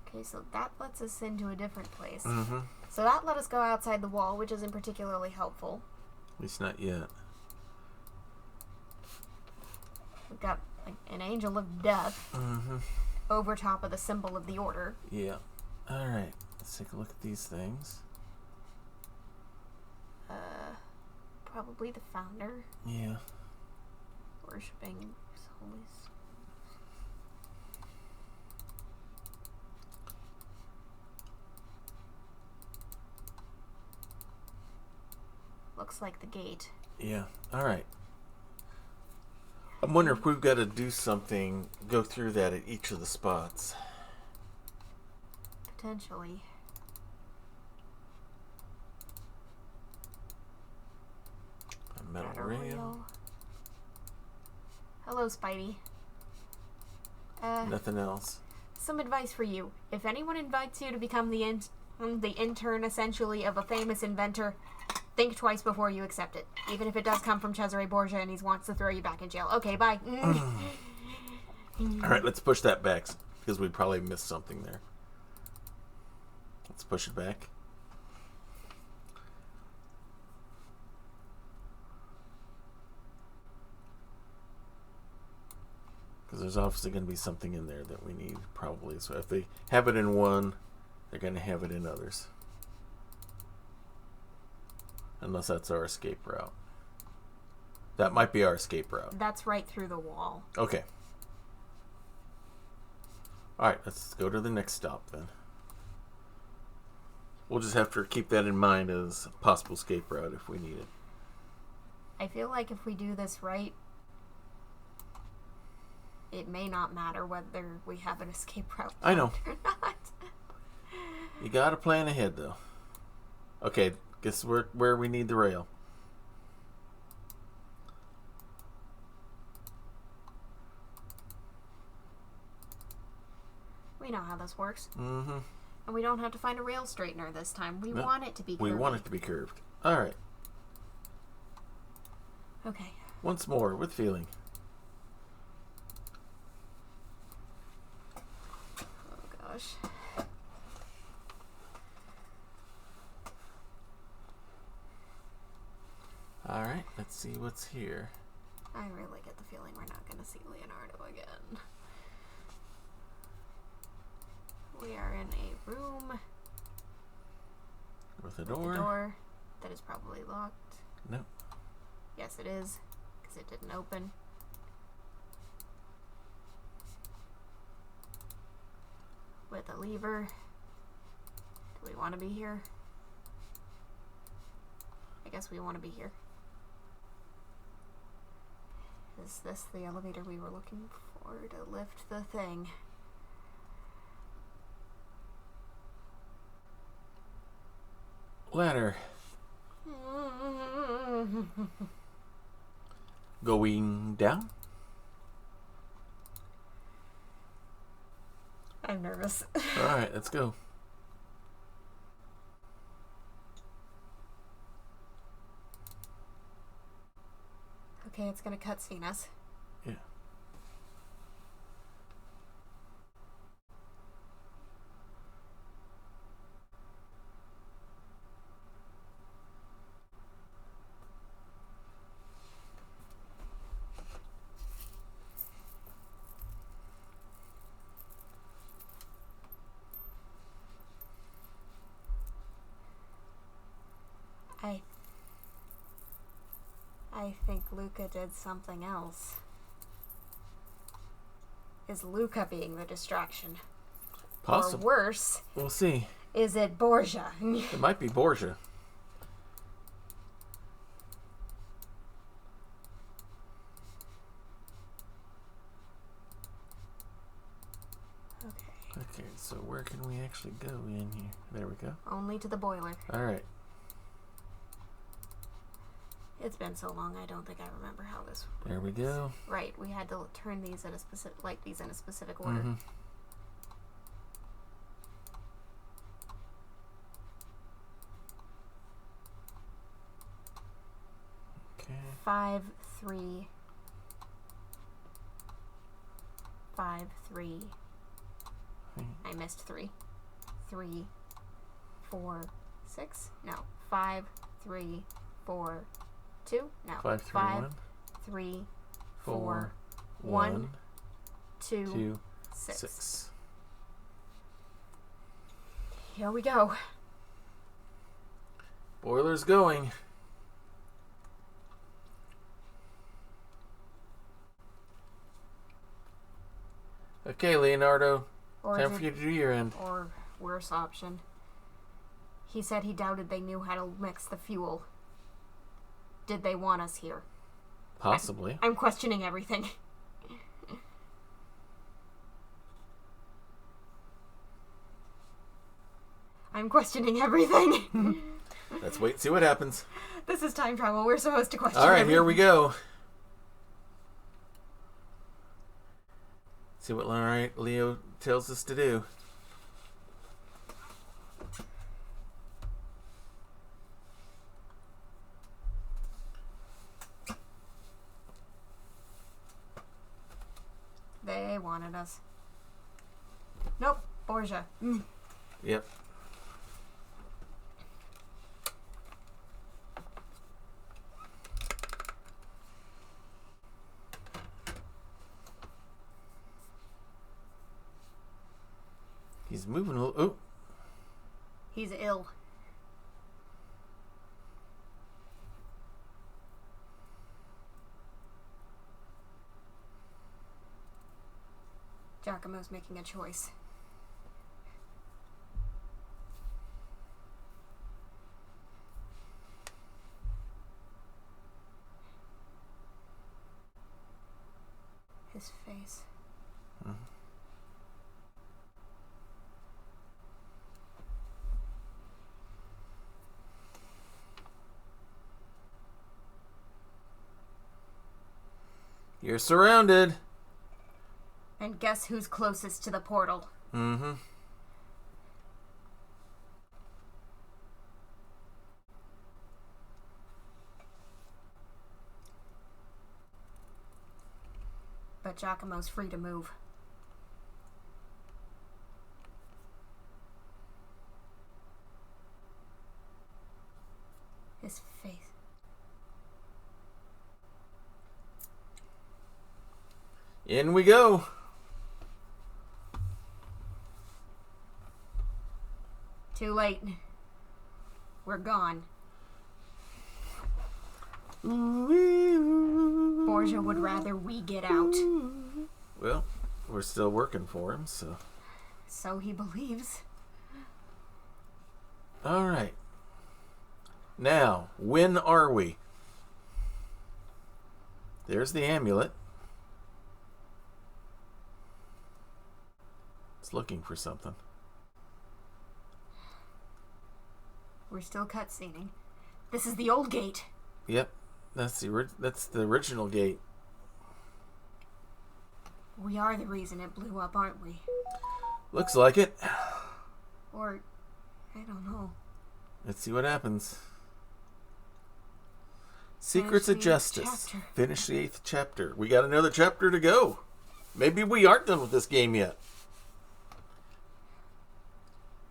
Okay, so that lets us into a different place. Mm-hmm. So that let us go outside the wall, which isn't particularly helpful. At least not yet. We've got like, an angel of death Mm-hmm. over top of the symbol of the order. Yeah. All right. Let's take a look at these things. Probably the founder. Yeah. Worshipping his holy... Looks like the gate. Yeah. All right. I'm wondering if we've got to do something, go through that at each of the spots. Potentially. A metal Got a rail. rail. Hello, Spidey. Nothing else. Some advice for you. If anyone invites you to become the intern, essentially, of a famous inventor, think twice before you accept it. Even if it does come from Cesare Borgia and he wants to throw you back in jail. Okay, bye. All right, let's push that back because we probably missed something there. Let's push it back. Because there's obviously going to be something in there that we need, probably. So if they have it in one, they're going to have it in others. Unless that's our escape route. That might be our escape route. That's right through the wall. Okay. Alright, let's go to the next stop then. We'll just have to keep that in mind as a possible escape route if we need it. I feel like if we do this right, it may not matter whether we have an escape route I know. or not. You gotta plan ahead though. Okay, guess where we need the rail. We know how this works. Mm-hmm. And we don't have to find a rail straightener this time. We want it to be curved. We want it to be curved. All right. Okay. Once more, with feeling. Oh, gosh. All right, let's see what's here. I really get the feeling we're not going to see Leonardo again. We are in a room With a with door. a door that is probably locked. No. Yes, it is, because it didn't open. With a lever. Do we want to be here? I guess we want to be here. Is this the elevator we were looking for to lift the thing? Ladder. Going down. I'm nervous. All right, let's go. Okay, it's gonna cutscene us. Yeah. I think Luca did something else. Is Luca being the distraction? Possible. Or worse, We'll see. is it Borgia? It might be Borgia. Okay, so where can we actually go in here? There we go. Only to the boiler. All right. It's been so long, I don't think I remember how this works. There we go. Right, we had to turn these in a specific, light these in a specific order. Mm-hmm. Okay. 5, 3. 5, 3. I missed 3. 3, 4, 6. No. 5, 3, 4, 2. No. 5, 3, 5, 1. 3, 4, 4, 1, 1, 2, 2, 6. 6. Here we go. Boiler's going. Okay, Leonardo. Or Time is for it- you to do your end. Or worse option. He said he doubted they knew how to mix the fuel. Did they want us here? Possibly. I'm questioning everything. I'm questioning everything. Let's wait and see what happens. This is time travel. We're supposed to question All right, everything. here we go. See what Leo tells us to do. They wanted us. Nope. Borgia. Yep. He's moving a little. Oh, He's ill. Giacomo's making a choice. His face. you're surrounded. And guess who's closest to the portal? Mm-hmm. but Giacomo's free to move. His face. In we go. Too late. We're gone. Borgia would rather we get out. Well, we're still working for him, so. So he believes. All right. Now, when are we? There's the amulet. It's looking for something. We're still cutscening. This is the old gate. Yep, that's the original gate. We are the reason it blew up, aren't we? Looks like it. Or, I don't know. Let's see what happens. Secrets of Justice. Finish the 8th chapter. We got another chapter to go. Maybe we aren't done with this game yet.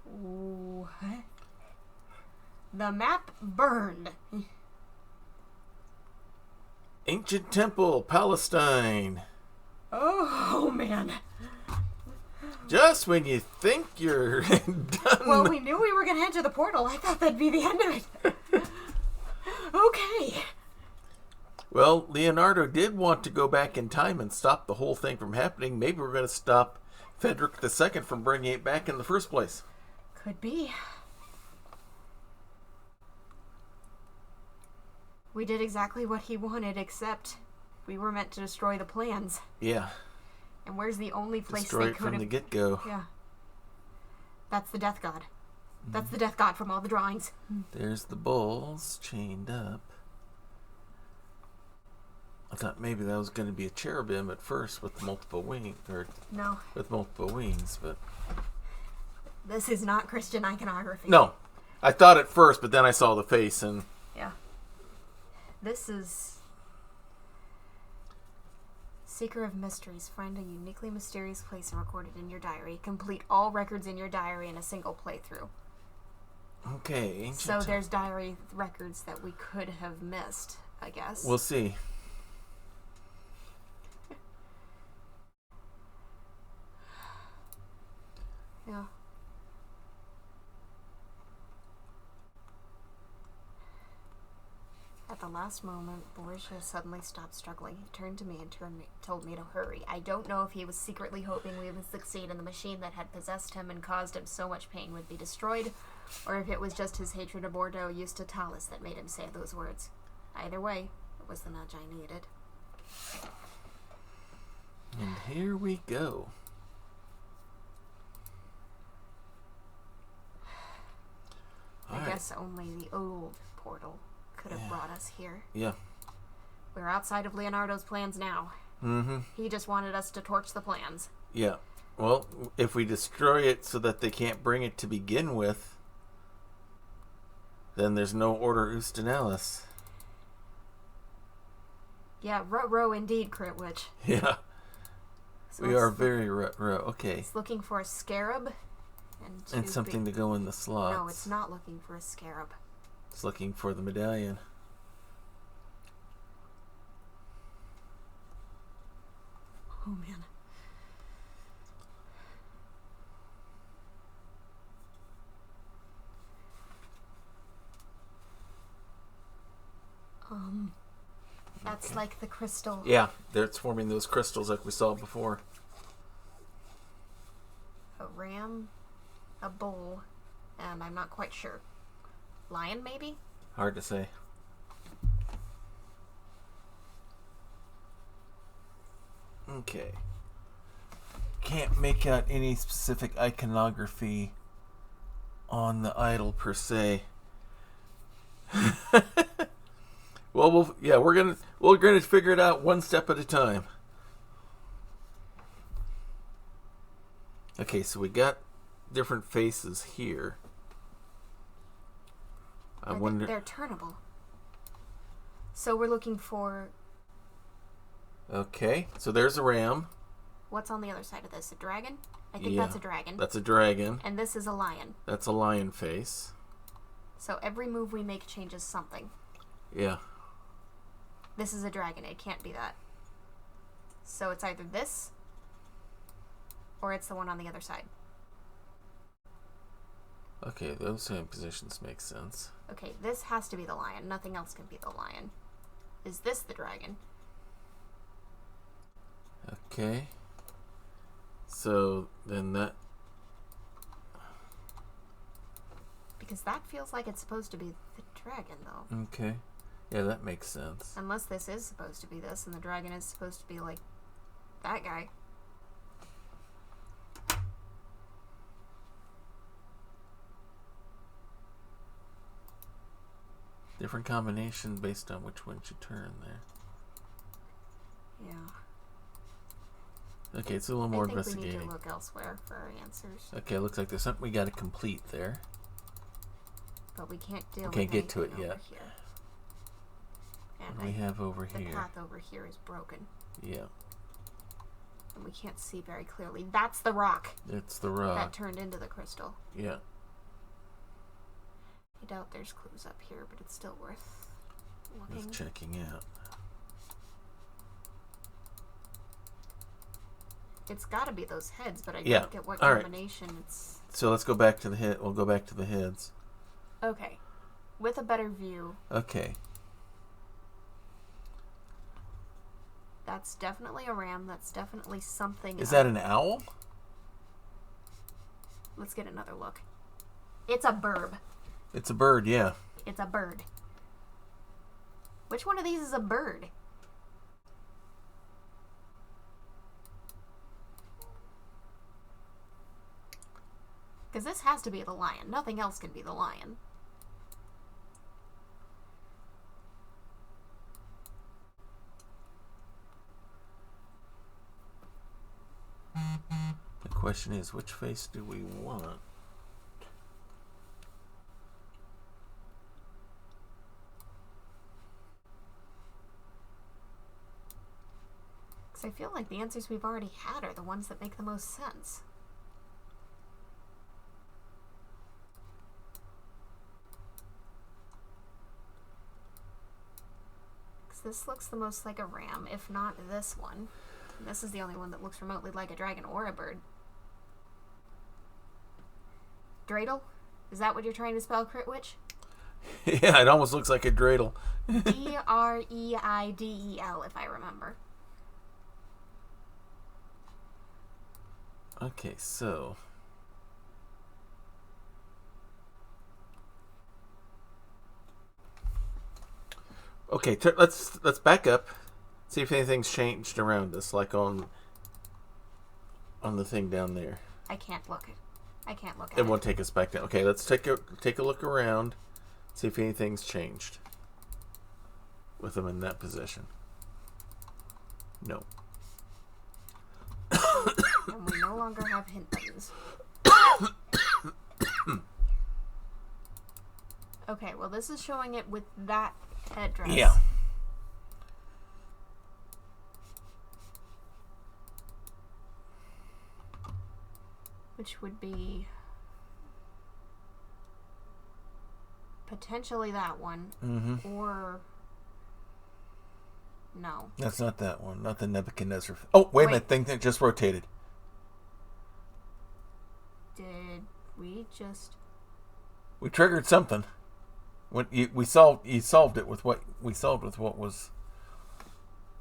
What? The map burned. Ancient Temple, Palestine. Oh, man. Just when you think you're done. Well, we knew we were going to enter the portal. I thought that'd be the end of it. Okay. Well, Leonardo did want to go back in time and stop the whole thing from happening. Maybe we're going to stop Frederick II from bringing it back in the first place. Could be. We did exactly what he wanted, except we were meant to destroy the plans. Yeah. And where's the only place Destroy they it could from have... the get-go. Yeah. That's the death god. That's the death god from all the drawings. There's the bulls chained up. I thought maybe that was going to be a cherubim at first with multiple wings, or No. with multiple wings, but This is not Christian iconography. no. I thought at first, but then I saw the face and Yeah. This is... Seeker of Mysteries. Find a uniquely mysterious place and record it in your diary. Complete all records in your diary in a single playthrough. okay. Ancient So there's diary records that we could have missed, I guess. We'll see. Yeah. At the last moment, Borgia suddenly stopped struggling. He turned to me and told me to hurry. I don't know if he was secretly hoping we would succeed and the machine that had possessed him and caused him so much pain would be destroyed, or if it was just his hatred of Bordeaux used to Talus that made him say those words. Either way, it was the nudge I needed. And here we go. I guess only the old portal could have brought us here. Yeah. We're outside of Leonardo's plans now. Mm-hmm. He just wanted us to torch the plans. Yeah. Well, if we destroy it so that they can't bring it to begin with, then there's no Order Ustinalis. Yeah, row indeed, Crit Witch. Yeah. So We are very okay. It's looking for a scarab And something to go in the slots. No, it's not looking for a scarab. It's looking for the medallion. Oh man. That's like the crystal. Yeah, it's forming those crystals like we saw before. A ram, a bull, and I'm not quite sure. Lion, maybe? Hard to say. Okay. Can't make out any specific iconography on the idol per se. Well, we're gonna figure it out one step at a time. Okay, so we got different faces here. I wonder. They're turnable. So we're looking for Okay, so there's a ram. What's on the other side of this? A dragon? I think Yeah, that's a dragon. That's a dragon. And this is a lion. That's a lion face. So every move we make changes something. Yeah. This is a dragon. It can't be that. So it's either this, or it's the one on the other side. Okay, those same positions make sense. Okay, this has to be the lion. Nothing else can be the lion. Is this the dragon? Okay. So then that... Because that feels like it's supposed to be the dragon, though. Okay. Yeah, that makes sense. Unless this is supposed to be this, and the dragon is supposed to be like that guy. Different combination based on which one you turn there. Yeah. Okay, it's a little more I think investigating. we need to look elsewhere for our answers. Okay, looks like there's something we got to complete there. But we can't deal with Can't get to it anything yet. over here. And What do we have over the here? path over here is broken. Yeah, And we can't see very clearly. That's the rock it's the rock. that turned into the crystal. Yeah. I doubt there's clues up here, but it's still worth looking. Just checking out. It's got to be those heads, but I Yeah. don't get what All right. combination it's... So let's go back to the head. We'll go back to the heads. Okay. With a better view, Okay. that's definitely a ram. That's definitely something. Is that an owl? Let's get another look. It's a burb. It's a bird, yeah. It's a bird. Which one of these is a bird? Because this has to be the lion. Nothing else can be the lion. The question is, which face do we want? Because I feel like the answers we've already had are the ones that make the most sense. Because this looks the most like a ram, if not this one. And this is the only one that looks remotely like a dragon or a bird. Dreidel? Is that what you're trying to spell, Crit Witch? Yeah, it almost looks like a dreidel. Dreidel, if I remember. Okay, so... Okay, let's back up. See if anything's changed around us, like on the thing down there. I can't look. I can't look at It won't take us back down. Okay, let's take a look around. See if anything's changed with them in that position. No. And we no longer have hint buttons. Okay, well this is showing it with that headdress. Yeah. Which would be potentially that one. Mm-hmm. Or no. That's not that one. Not the Nebuchadnezzar. Oh, wait a minute. Thing that just rotated. Did we just... We triggered something. When you solved it with what we solved with what was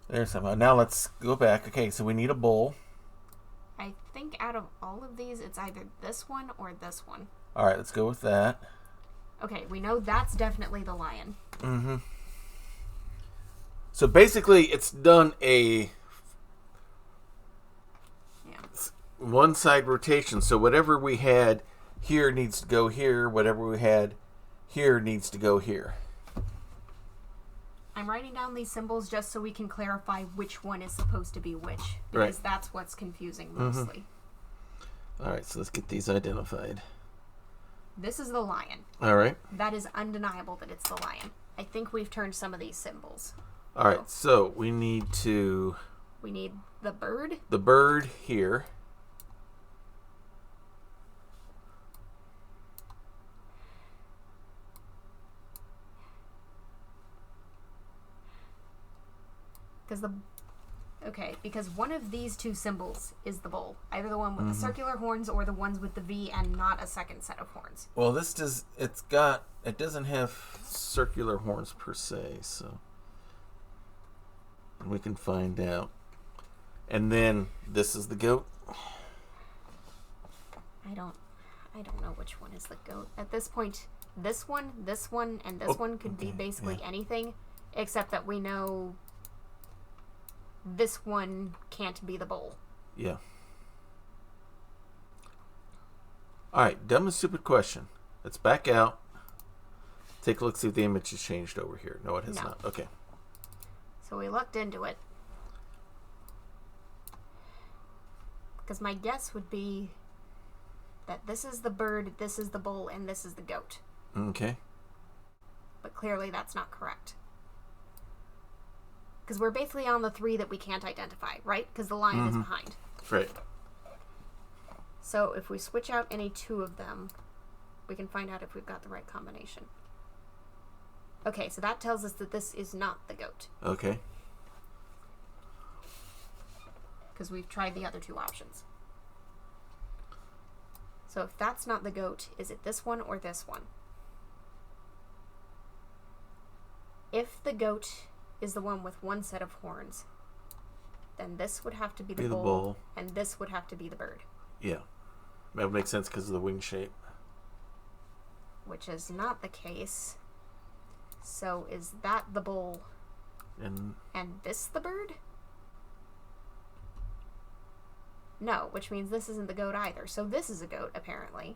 there somehow. Now let's go back. Okay, so we need a bull. I think out of all of these, it's either this one or this one. All right, let's go with that. Okay, we know that's definitely the lion. Mm-hmm. So basically, it's done a one side rotation. So whatever we had here needs to go here. Whatever we had here needs to go here. I'm writing down these symbols just so we can clarify which one is supposed to be which. Because that's what's confusing mostly. All right, so let's get these identified. This is the lion. All right. That is undeniable that it's the lion. I think we've turned some of these symbols. All right, so we need to We need the bird. The bird here. Because one of these two symbols is the bull. Either the one with the circular horns or the ones with the V and not a second set of horns. Well, it doesn't have circular horns per se, so we can find out. And then this is the goat. I don't know which one is the goat. At this point, this one, and this one could be basically anything, except that we know this one can't be the bull. Yeah. Alright, dumb and stupid question. Let's back out. Take a look, see if the image has changed over here. No, it has not. Okay. So we looked into it. Because my guess would be that this is the bird, this is the bull, and this is the goat. Okay. But clearly that's not correct. Because we're basically on the three that we can't identify, right? Because the lion is behind. Right. So if we switch out any two of them, we can find out if we've got the right combination. Okay, so that tells us that this is not the goat. Okay. Because we've tried the other two options. So if that's not the goat, is it this one or this one? If the goat is the one with one set of horns, then this would have to be the bull, and this would have to be the bird. Yeah. That would make sense because of the wing shape. Which is not the case. So is that the bull and this the bird? No, which means this isn't the goat either. So this is a goat, apparently.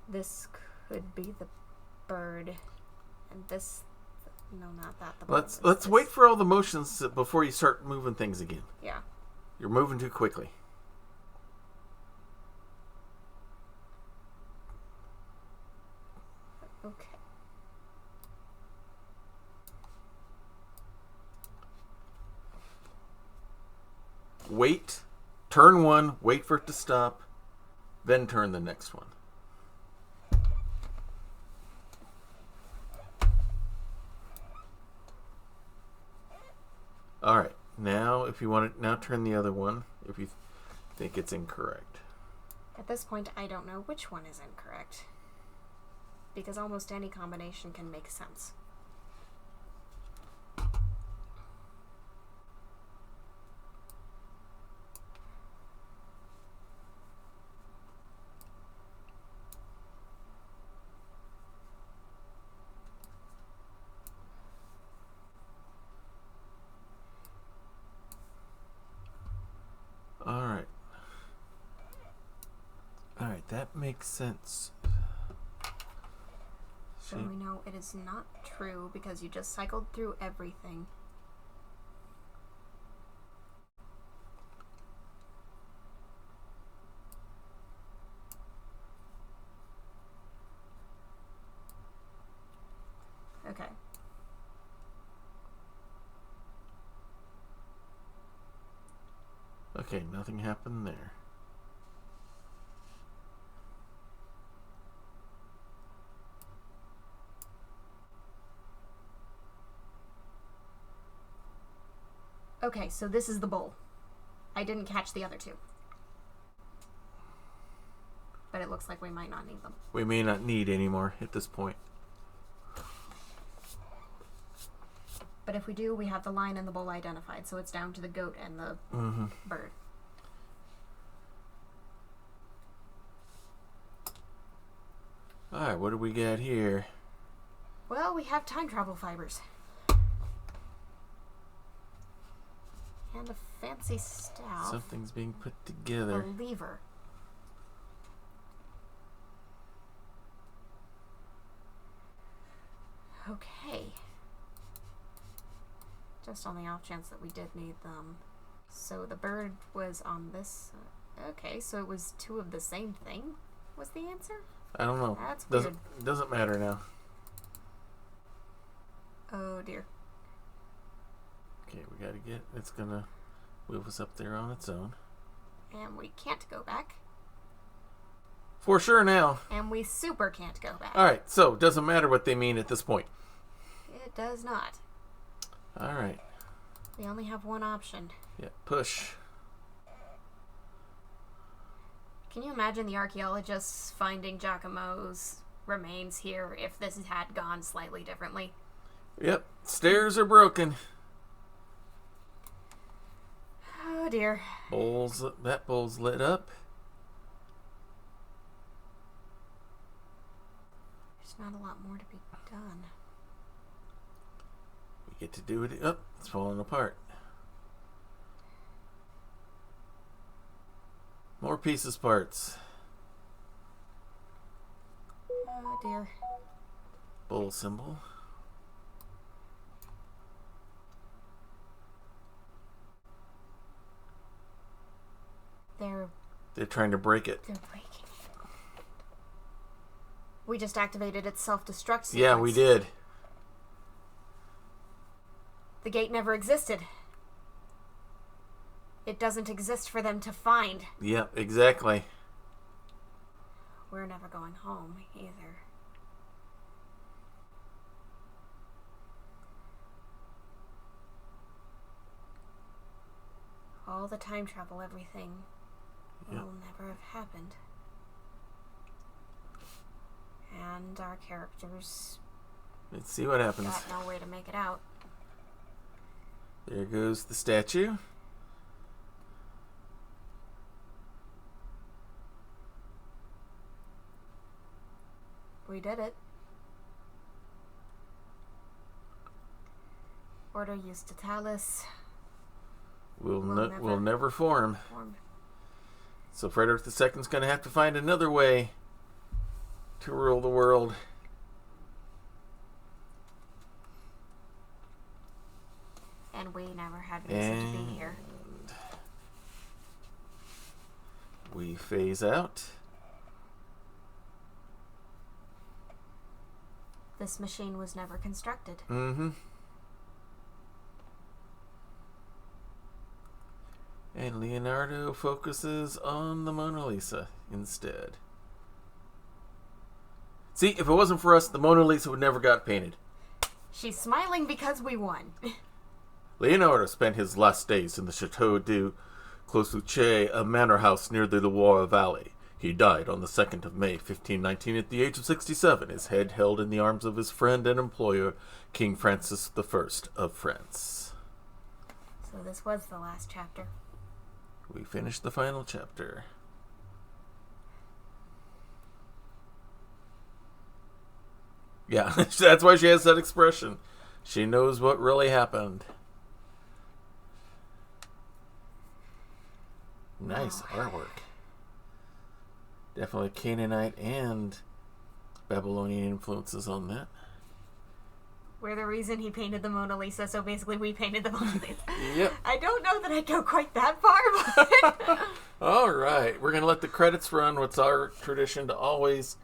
This could be the bird, and this, no, not that. Let's wait for all the motions before you start moving things again. Yeah. You're moving too quickly. Okay. Wait. Turn one. Wait for it to stop. Then turn the next one. All right. Now, if you want it, now turn the other one if you think it's incorrect. At this point, I don't know which one is incorrect. Because almost any combination can make sense. Alright, that makes sense. So we know it is not true because you just cycled through everything. Okay. Okay, nothing happened there. Okay, so this is the bull. I didn't catch the other two. But it looks like we might not need them. We may not need any more at this point. But if we do, we have the lion and the bull identified, so it's down to the goat and the bird. Alright, what do we got here? Well, we have time travel fibers. And a fancy staff. Something's being put together. A lever. Okay. Just on the off chance that we did need them. So the bird was on this. Okay, so it was two of the same thing was the answer? I don't know. That's weird. Doesn't matter now. Oh, dear. Okay, we gotta get... It's gonna move us up there on its own. And we can't go back. For sure now. And we super can't go back. Alright, so it doesn't matter what they mean at this point. It does not. Alright. We only have one option. Yeah, push. Can you imagine the archaeologists finding Giacomo's remains here if this had gone slightly differently? Yep, stairs are broken. Oh dear. That bowl's lit up. There's not a lot more to be done. We get to do it. Oh, it's falling apart. More pieces, parts. Oh dear. Bowl symbol. They're trying to break it. They're breaking it. We just activated its self-destruct sequence. Yeah, we did. The gate never existed. It doesn't exist for them to find. Yep, exactly. We're never going home either. All the time travel, everything will never have happened. And our characters Let's see what happens. got no way to make it out. There goes the statue. We did it. Order Justitalis. We'll never form. So Frederick II's going to have to find another way to rule the world. And we never had reason to be here. We phase out. This machine was never constructed. Mm-hmm. And Leonardo focuses on the Mona Lisa instead. See, if it wasn't for us, the Mona Lisa would never got painted. She's smiling because we won. Leonardo spent his last days in the Chateau de Closuchet, a manor house near the Loire Valley. He died on the 2nd of May, 1519, at the age of 67, his head held in the arms of his friend and employer, King Francis I of France. So this was the last chapter. We finished the final chapter. Yeah, that's why she has that expression. She knows what really happened. Nice artwork. Definitely Canaanite and Babylonian influences on that. We're the reason he painted the Mona Lisa, so basically we painted the Mona Lisa. Yep. I don't know that I'd go quite that far, but... All right. We're going to let the credits run. It's our tradition to always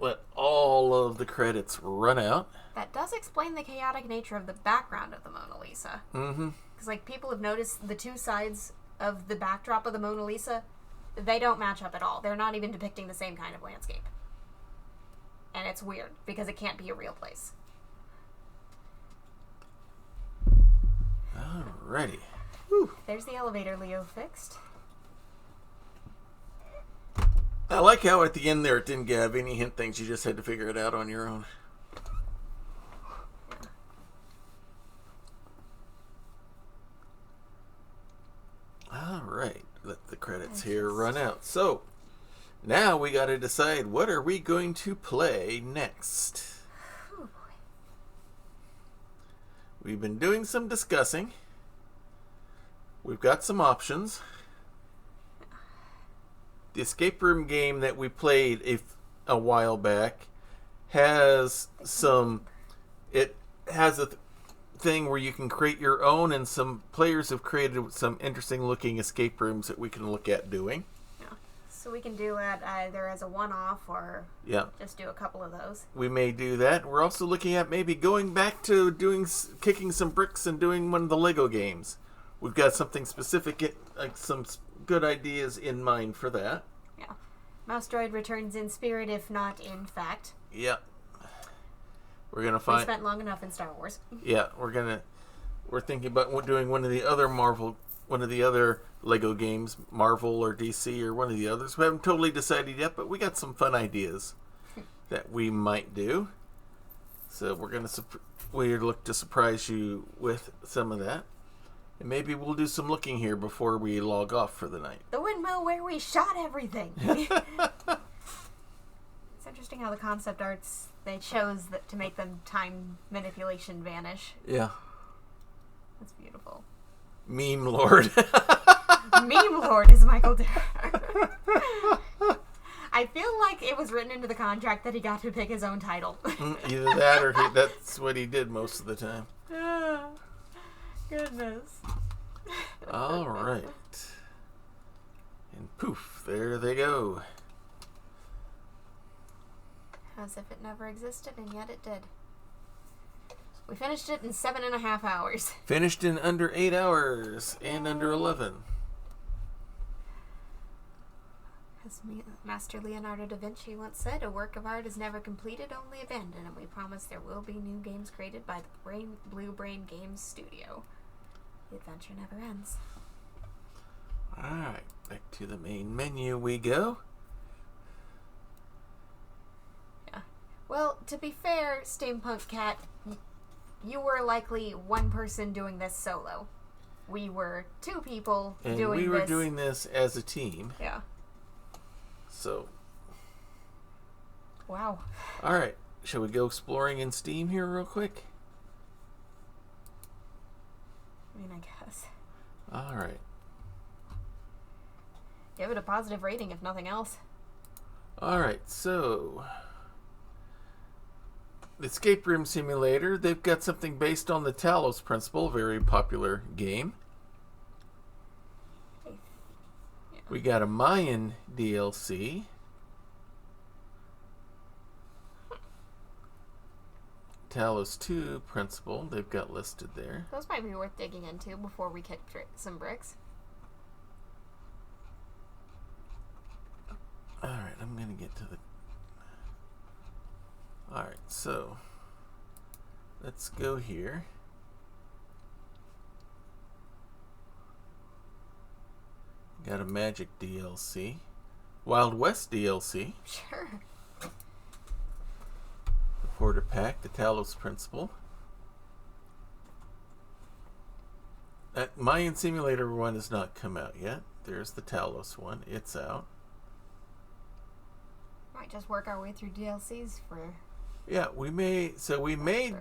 let all of the credits run out. That does explain the chaotic nature of the background of the Mona Lisa. Mm-hmm. Because, like, people have noticed the two sides of the backdrop of the Mona Lisa, they don't match up at all. They're not even depicting the same kind of landscape. And it's weird, because it can't be a real place. Alrighty. Whew. There's the elevator Leo fixed. I like how at the end there it didn't give any hint things. You just had to figure it out on your own. Alright. Let the credits here run out. So, now we got to decide what are we going to play next. We've been doing some discussing. We've got some options. The escape room game that we played a while back has some... It has a thing where you can create your own, and some players have created some interesting looking escape rooms that we can look at doing. Yeah. So we can do it either as a one-off or just do a couple of those. We may do that. We're also looking at maybe going back to kicking some bricks and doing one of the Lego games. We've got something specific, like some good ideas in mind for that. Yeah. Mouse Droid returns in spirit, if not in fact. Yeah. We're gonna find. We spent long enough in Star Wars. Yeah, we're thinking about doing one of the other Lego games, Marvel or DC or one of the others. We haven't totally decided yet, but we got some fun ideas that we might do. So we look to surprise you with some of that. And maybe we'll do some looking here before we log off for the night. The windmill where we shot everything. It's interesting how the concept arts, they chose to make them time manipulation vanish. Yeah. That's beautiful. Meme Lord. Meme Lord is Michael Dare. I feel like it was written into the contract that he got to pick his own title. Either that or that's what he did most of the time. Goodness. All right. And poof, there they go. As if it never existed, and yet it did. We finished it in 7.5 hours. Finished in under 8 hours and under 11. As Master Leonardo da Vinci once said, a work of art is never completed, only abandoned, and we promise there will be new games created by the Blue Brain Games studio. The adventure never ends. Alright, back to the main menu we go. Yeah. Well, to be fair, Steampunk Cat, you were likely one person doing this solo. We were two people doing this. And we were doing this as a team. Yeah. So. Wow. Alright, shall we go exploring in Steam here real quick? I mean, I guess. Alright. Give it a positive rating, if nothing else. Alright, so the Escape Room Simulator, they've got something based on the Talos principle, very popular game. Yeah. We got a Mayan DLC. Talos 2 principle, they've got listed there. Those might be worth digging into before we kick some bricks. Alright, I'm going to get to the... Alright, so let's go here. Got a Magic DLC. Wild West DLC. Sure. The Porter Pack, the Talos Principle. That Mayan Simulator one has not come out yet. There's the Talos one. It's out. Might just work our way through DLCs for... Yeah, we may. So we may.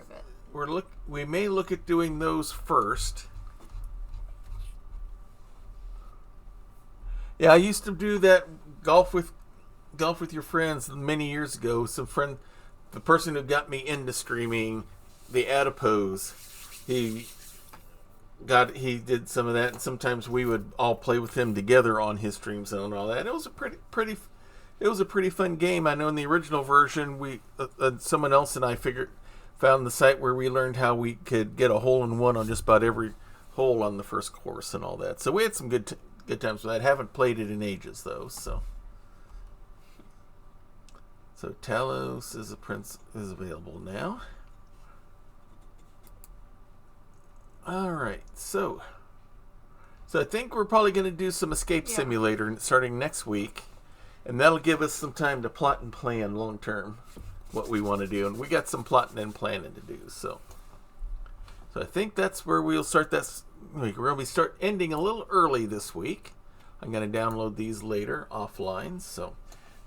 We may look at doing those first. Yeah, I used to do that golf with your friends many years ago. The person who got me into streaming, the Adipose, he did some of that, and sometimes we would all play with him together on his streams and all that. It was a pretty fun game. I know in the original version, someone else and I found the site where we learned how we could get a hole-in-one on just about every hole on the first course and all that. So we had some good times with that. Haven't played it in ages though. So Talos is available now. All right, so I think we're probably going to do some Escape Simulator starting next week. And that'll give us some time to plot and plan long term what we want to do. And we got some plotting and planning to do. So I think that's where we'll start this week. We're going to be ending a little early this week. I'm going to download these later offline. So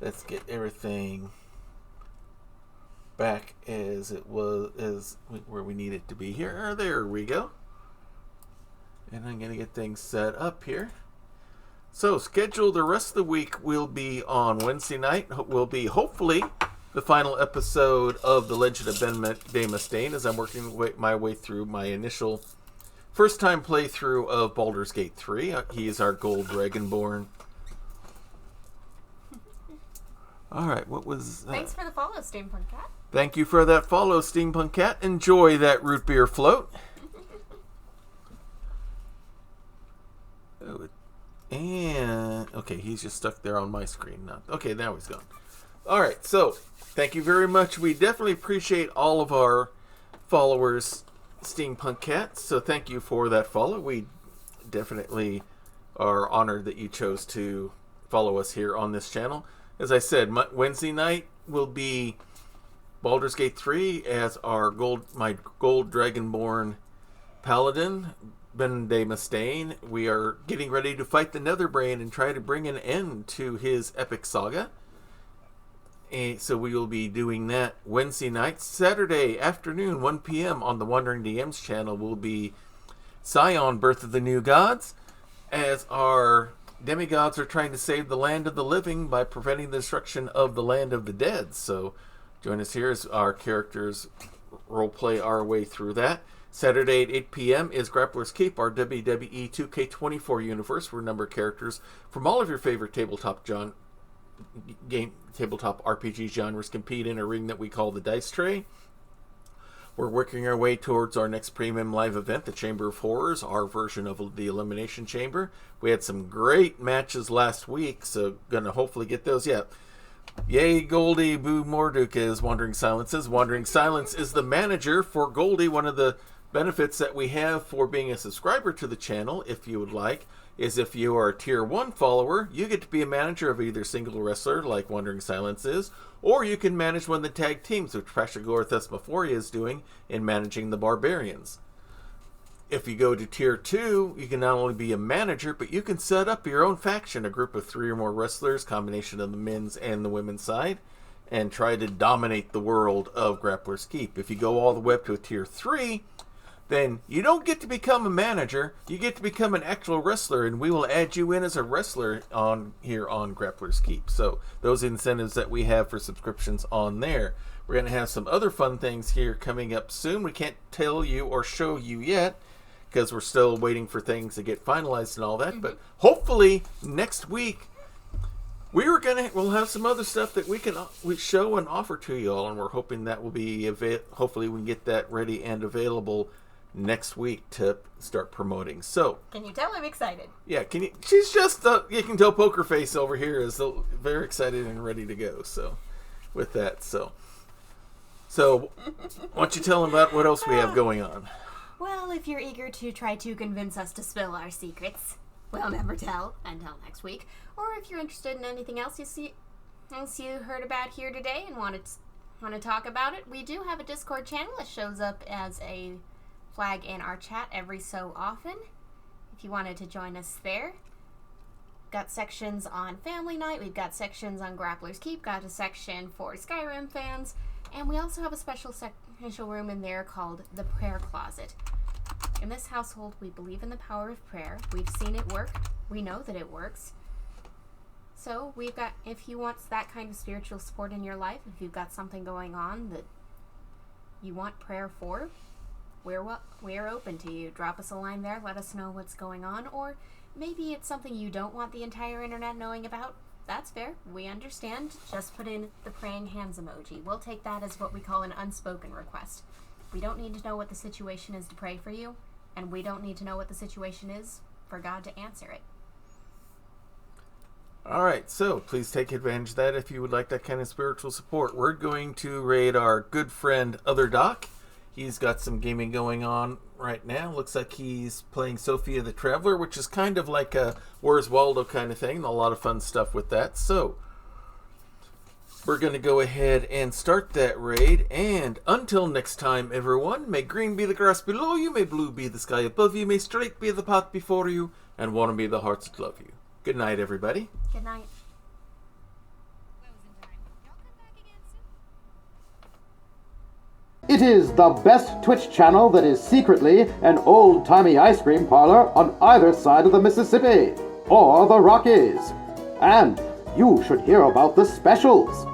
let's get everything back as it was, where we need it to be here. There we go. And I'm going to get things set up here. So, schedule the rest of the week will be on Wednesday night. Will be, hopefully, the final episode of The Legend of Ben Mustaine as I'm working my way through my initial first-time playthrough of Baldur's Gate 3. He is our Gold Dragonborn All right, what was that? Thanks for the follow, Steampunk Cat. Thank you for that follow, Steampunk Cat. Enjoy that root beer float. And, okay, he's just stuck there on my screen now. Okay, now he's gone. All right, so thank you very much. We definitely appreciate all of our followers, Steampunk Cat. So thank you for that follow. We definitely are honored that you chose to follow us here on this channel. As I said, Wednesday night will be Baldur's Gate 3 as my gold dragonborn paladin, Benday Mustaine. We are getting ready to fight the Netherbrain and try to bring an end to his epic saga. And so we will be doing that Wednesday night. Saturday afternoon, 1 p.m. on the Wandering DMs channel will be Scion, Birth of the New Gods, as our demigods are trying to save the land of the living by preventing the destruction of the land of the dead. So join us here as our characters roleplay our way through that. Saturday at 8 p.m. is Grappler's Keep, our WWE 2K24 universe, where a number of characters from all of your favorite tabletop RPG genres compete in a ring that we call the Dice Tray. We're working our way towards our next premium live event, the Chamber of Horrors, our version of the Elimination Chamber. We had some great matches last week, so gonna hopefully get those yet. Yay, Goldie, boo Morduk, is Wandering Silences. Wandering Silence is the manager for Goldie. One of the benefits that we have for being a subscriber to the channel, if you would like, is if you are a tier 1 follower, you get to be a manager of either single wrestler, like Wandering Silence is, or you can manage one of the tag teams, which Pastor Thesmophoria is doing in managing the Barbarians. If you go to tier 2, you can not only be a manager, but you can set up your own faction, a group of 3 or more wrestlers, combination of the men's and the women's side, and try to dominate the world of Grappler's Keep. If you go all the way up to a tier 3, then you don't get to become a manager, you get to become an actual wrestler, and we will add you in as a wrestler here on Grappler's Keep. So those incentives that we have for subscriptions on there. We're going to have some other fun things here coming up soon. We can't tell you or show you yet, because we're still waiting for things to get finalized and all that, but hopefully next week we'll have some other stuff that we show and offer to you all, and we're hoping that will be hopefully we can get that ready and available next week to start promoting. So can you tell I'm excited? Yeah, she's just you can tell Poker Face over here is very excited and ready to go. So with that, so why don't you tell them about what else we have going on? Well, if you're eager to try to convince us to spill our secrets, we'll never tell until next week. Or if you're interested in anything else you heard about here today and want to talk about it, we do have a Discord channel that shows up as a flag in our chat every so often. If you wanted to join us there, got sections on Family Night, we've got sections on Grappler's Keep, got a section for Skyrim fans, and we also have a special room in there called the Prayer Closet. In this household, we believe in the power of prayer. We've seen it work. We know that it works. So we've got, if you want that kind of spiritual support in your life, if you've got something going on that you want prayer for, we're open to you. Drop us a line there, let us know what's going on, or maybe it's something you don't want the entire internet knowing about. That's fair. We understand. Just put in the praying hands emoji. We'll take that as what we call an unspoken request. We don't need to know what the situation is to pray for you, and we don't need to know what the situation is for God to answer it. Alright, so please take advantage of that if you would like that kind of spiritual support. We're going to raid our good friend Other Doc. He's got some gaming going on right now. Looks like he's playing Sophia the Traveler, which is kind of like a Where's Waldo kind of thing. A lot of fun stuff with that. So we're going to go ahead and start that raid. And until next time, everyone, may green be the grass below you, may blue be the sky above you, may straight be the path before you, and warm be the hearts that love you. Good night, everybody. Good night. It is the best Twitch channel that is secretly an old-timey ice cream parlor on either side of the Mississippi, or the Rockies. And you should hear about the specials.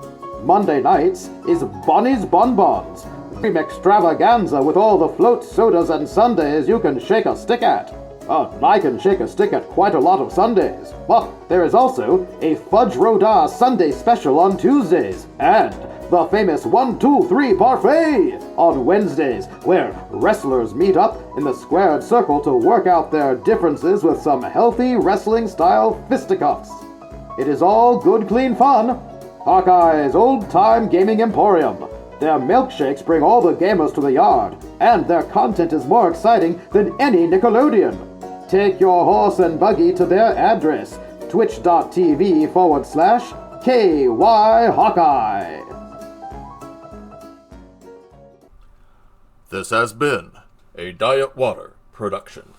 Monday nights is Bonnie's Bonbons, cream extravaganza with all the float sodas and sundaes you can shake a stick at. I can shake a stick at quite a lot of Sundays, but there is also a Fudge Rodin Sunday special on Tuesdays, and the famous 1, 2, 3 parfait on Wednesdays, where wrestlers meet up in the squared circle to work out their differences with some healthy wrestling-style fisticuffs. It is all good, clean fun. Hawkeye's old-time gaming emporium. Their milkshakes bring all the gamers to the yard, and their content is more exciting than any Nickelodeon. Take your horse and buggy to their address, twitch.tv/KY Hawkeye. This has been a Diet Water production.